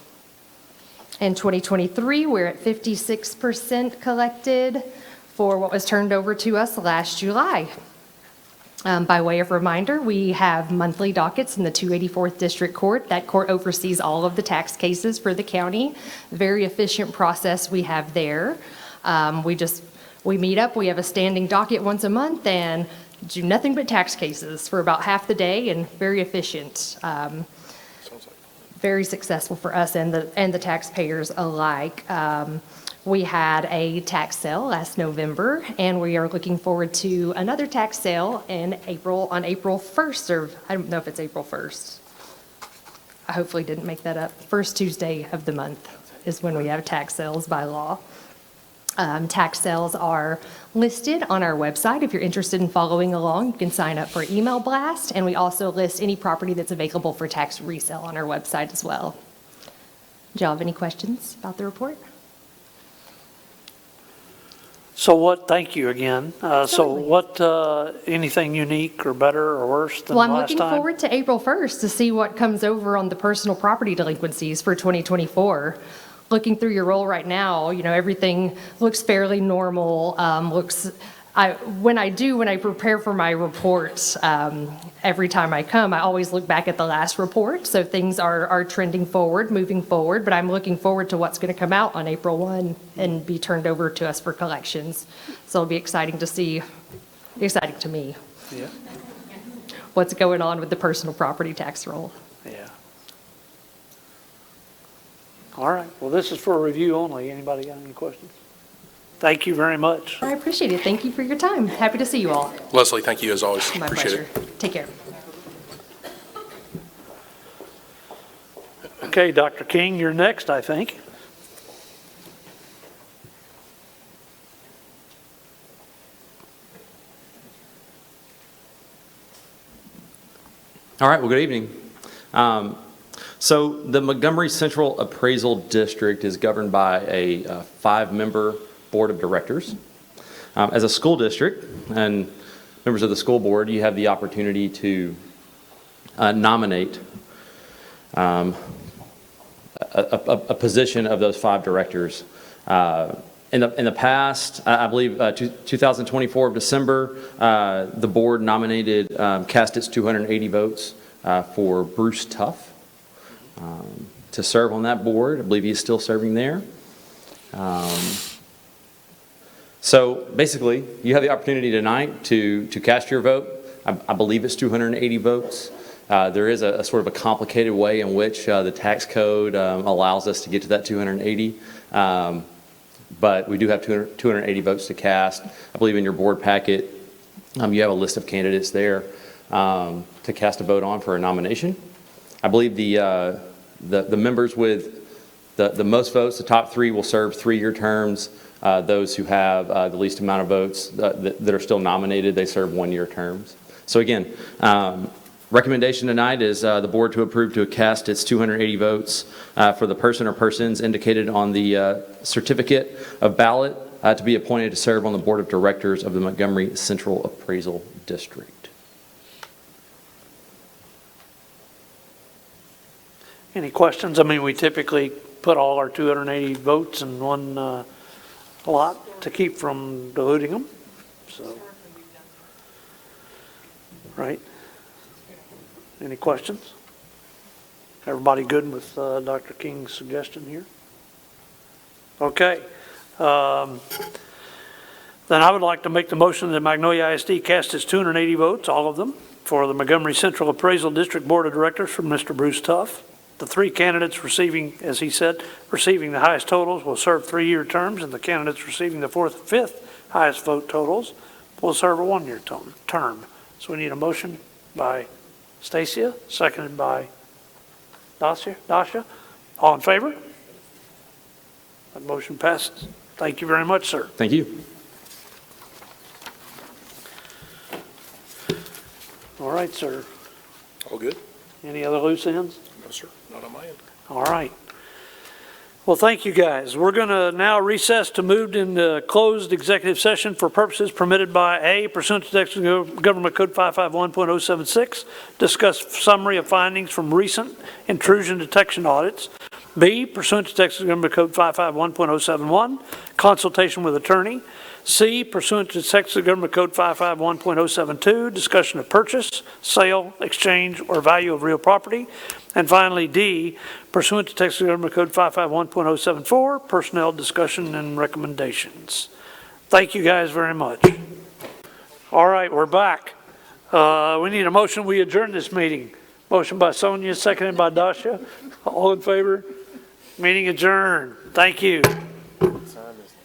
In 2023, we're at 56% collected for what was turned over to us last July. By way of reminder, we have monthly dockets in the 284th District Court. That court oversees all of the tax cases for the county. Very efficient process we have there. We meet up, we have a standing docket once a month and do nothing but tax cases for about half the day, and very efficient. Very successful for us and the taxpayers alike. We had a tax sale last November, and we are looking forward to another tax sale in April, on April 1st, or I don't know if it's April 1st. I hopefully didn't make that up. First Tuesday of the month is when we have tax sales by law. Tax sales are listed on our website. If you're interested in following along, you can sign up for email blast, and we also list any property that's available for tax resale on our website as well. Do y'all have any questions about the report? So thank you again. So Certainly. what, anything unique or better or worse than Well, I'm last looking time? forward to April 1st to see what comes over on the personal property delinquencies for 2024. Looking through your roll right now, everything looks fairly normal. When I prepare for my report, every time I come, I always look back at the last report. So things are trending forward, moving forward, but I'm looking forward to what's going to come out on April 1 and be turned over to us for collections. So it'll be exciting to see, exciting to me, Yeah, what's going on with the personal property tax roll. yeah. All right, well, this is for review only. Anybody got any questions? Thank you very much. I appreciate it. Thank you for your time. Happy to see you all. Leslie, thank you as always. My Appreciate pleasure. it. Take care. Okay, Dr. King, you're next, I think. All right, well, good evening. So the Montgomery Central Appraisal District is governed by a 5-member board of directors. As a school district and members of the school board, you have the opportunity to nominate a position of those 5 directors. In the past, I believe 2024 of December, the board nominated, cast its 280 votes for Bruce Tuff to serve on that board. I believe he's still serving there. So basically, you have the opportunity tonight to cast your vote. I believe it's 280 votes. There is a sort of a complicated way in which the tax code allows us to get to that 280. But we do have 280 votes to cast. I believe in your board packet, you have a list of candidates there to cast a vote on for a nomination. I believe the members with the most votes, the top 3, will serve 3-year terms. Those who have the least amount of votes that are still nominated, they serve 1-year terms. So again, recommendation tonight is the board to approve to cast its 280 votes for the person or persons indicated on the certificate of ballot to be appointed to serve on the board of directors of the Montgomery Central Appraisal District. Any questions? I mean, we typically put all our 280 votes in one lot to keep from diluting them, so. Right? Any questions? Everybody good with Dr. King's suggestion here? Okay. Then I would like to make the motion that Magnolia ISD cast its 280 votes, all of them, for the Montgomery Central Appraisal District Board of Directors for Mr. Bruce Tuff. The 3 candidates receiving, as he said, receiving the highest totals will serve 3-year terms, and the candidates receiving the 4th and 5th highest vote totals will serve a 1-year term. So we need a motion by Stacia, seconded by Dasha. All in favor? That motion passes. Thank you very much, sir. Thank you. All right, sir. All good? Any other loose ends? No, sir, not on my end. All right. Well, thank you, guys. We're going to now recess to move into closed executive session for purposes permitted by A, pursuant to Texas Government Code 551.076, discuss summary of findings from recent intrusion detection audits. B, pursuant to Texas Government Code 551.071, consultation with attorney. C, pursuant to Texas Government Code 551.072, discussion of purchase, sale, exchange, or value of real property. And finally, D, pursuant to Texas Government Code 551.074, personnel discussion and recommendations. Thank you guys very much. All right, we're back. We need a motion. We adjourn this meeting. Motion by Sonia, seconded by Dasha. All in favor? Meeting adjourned. Thank you.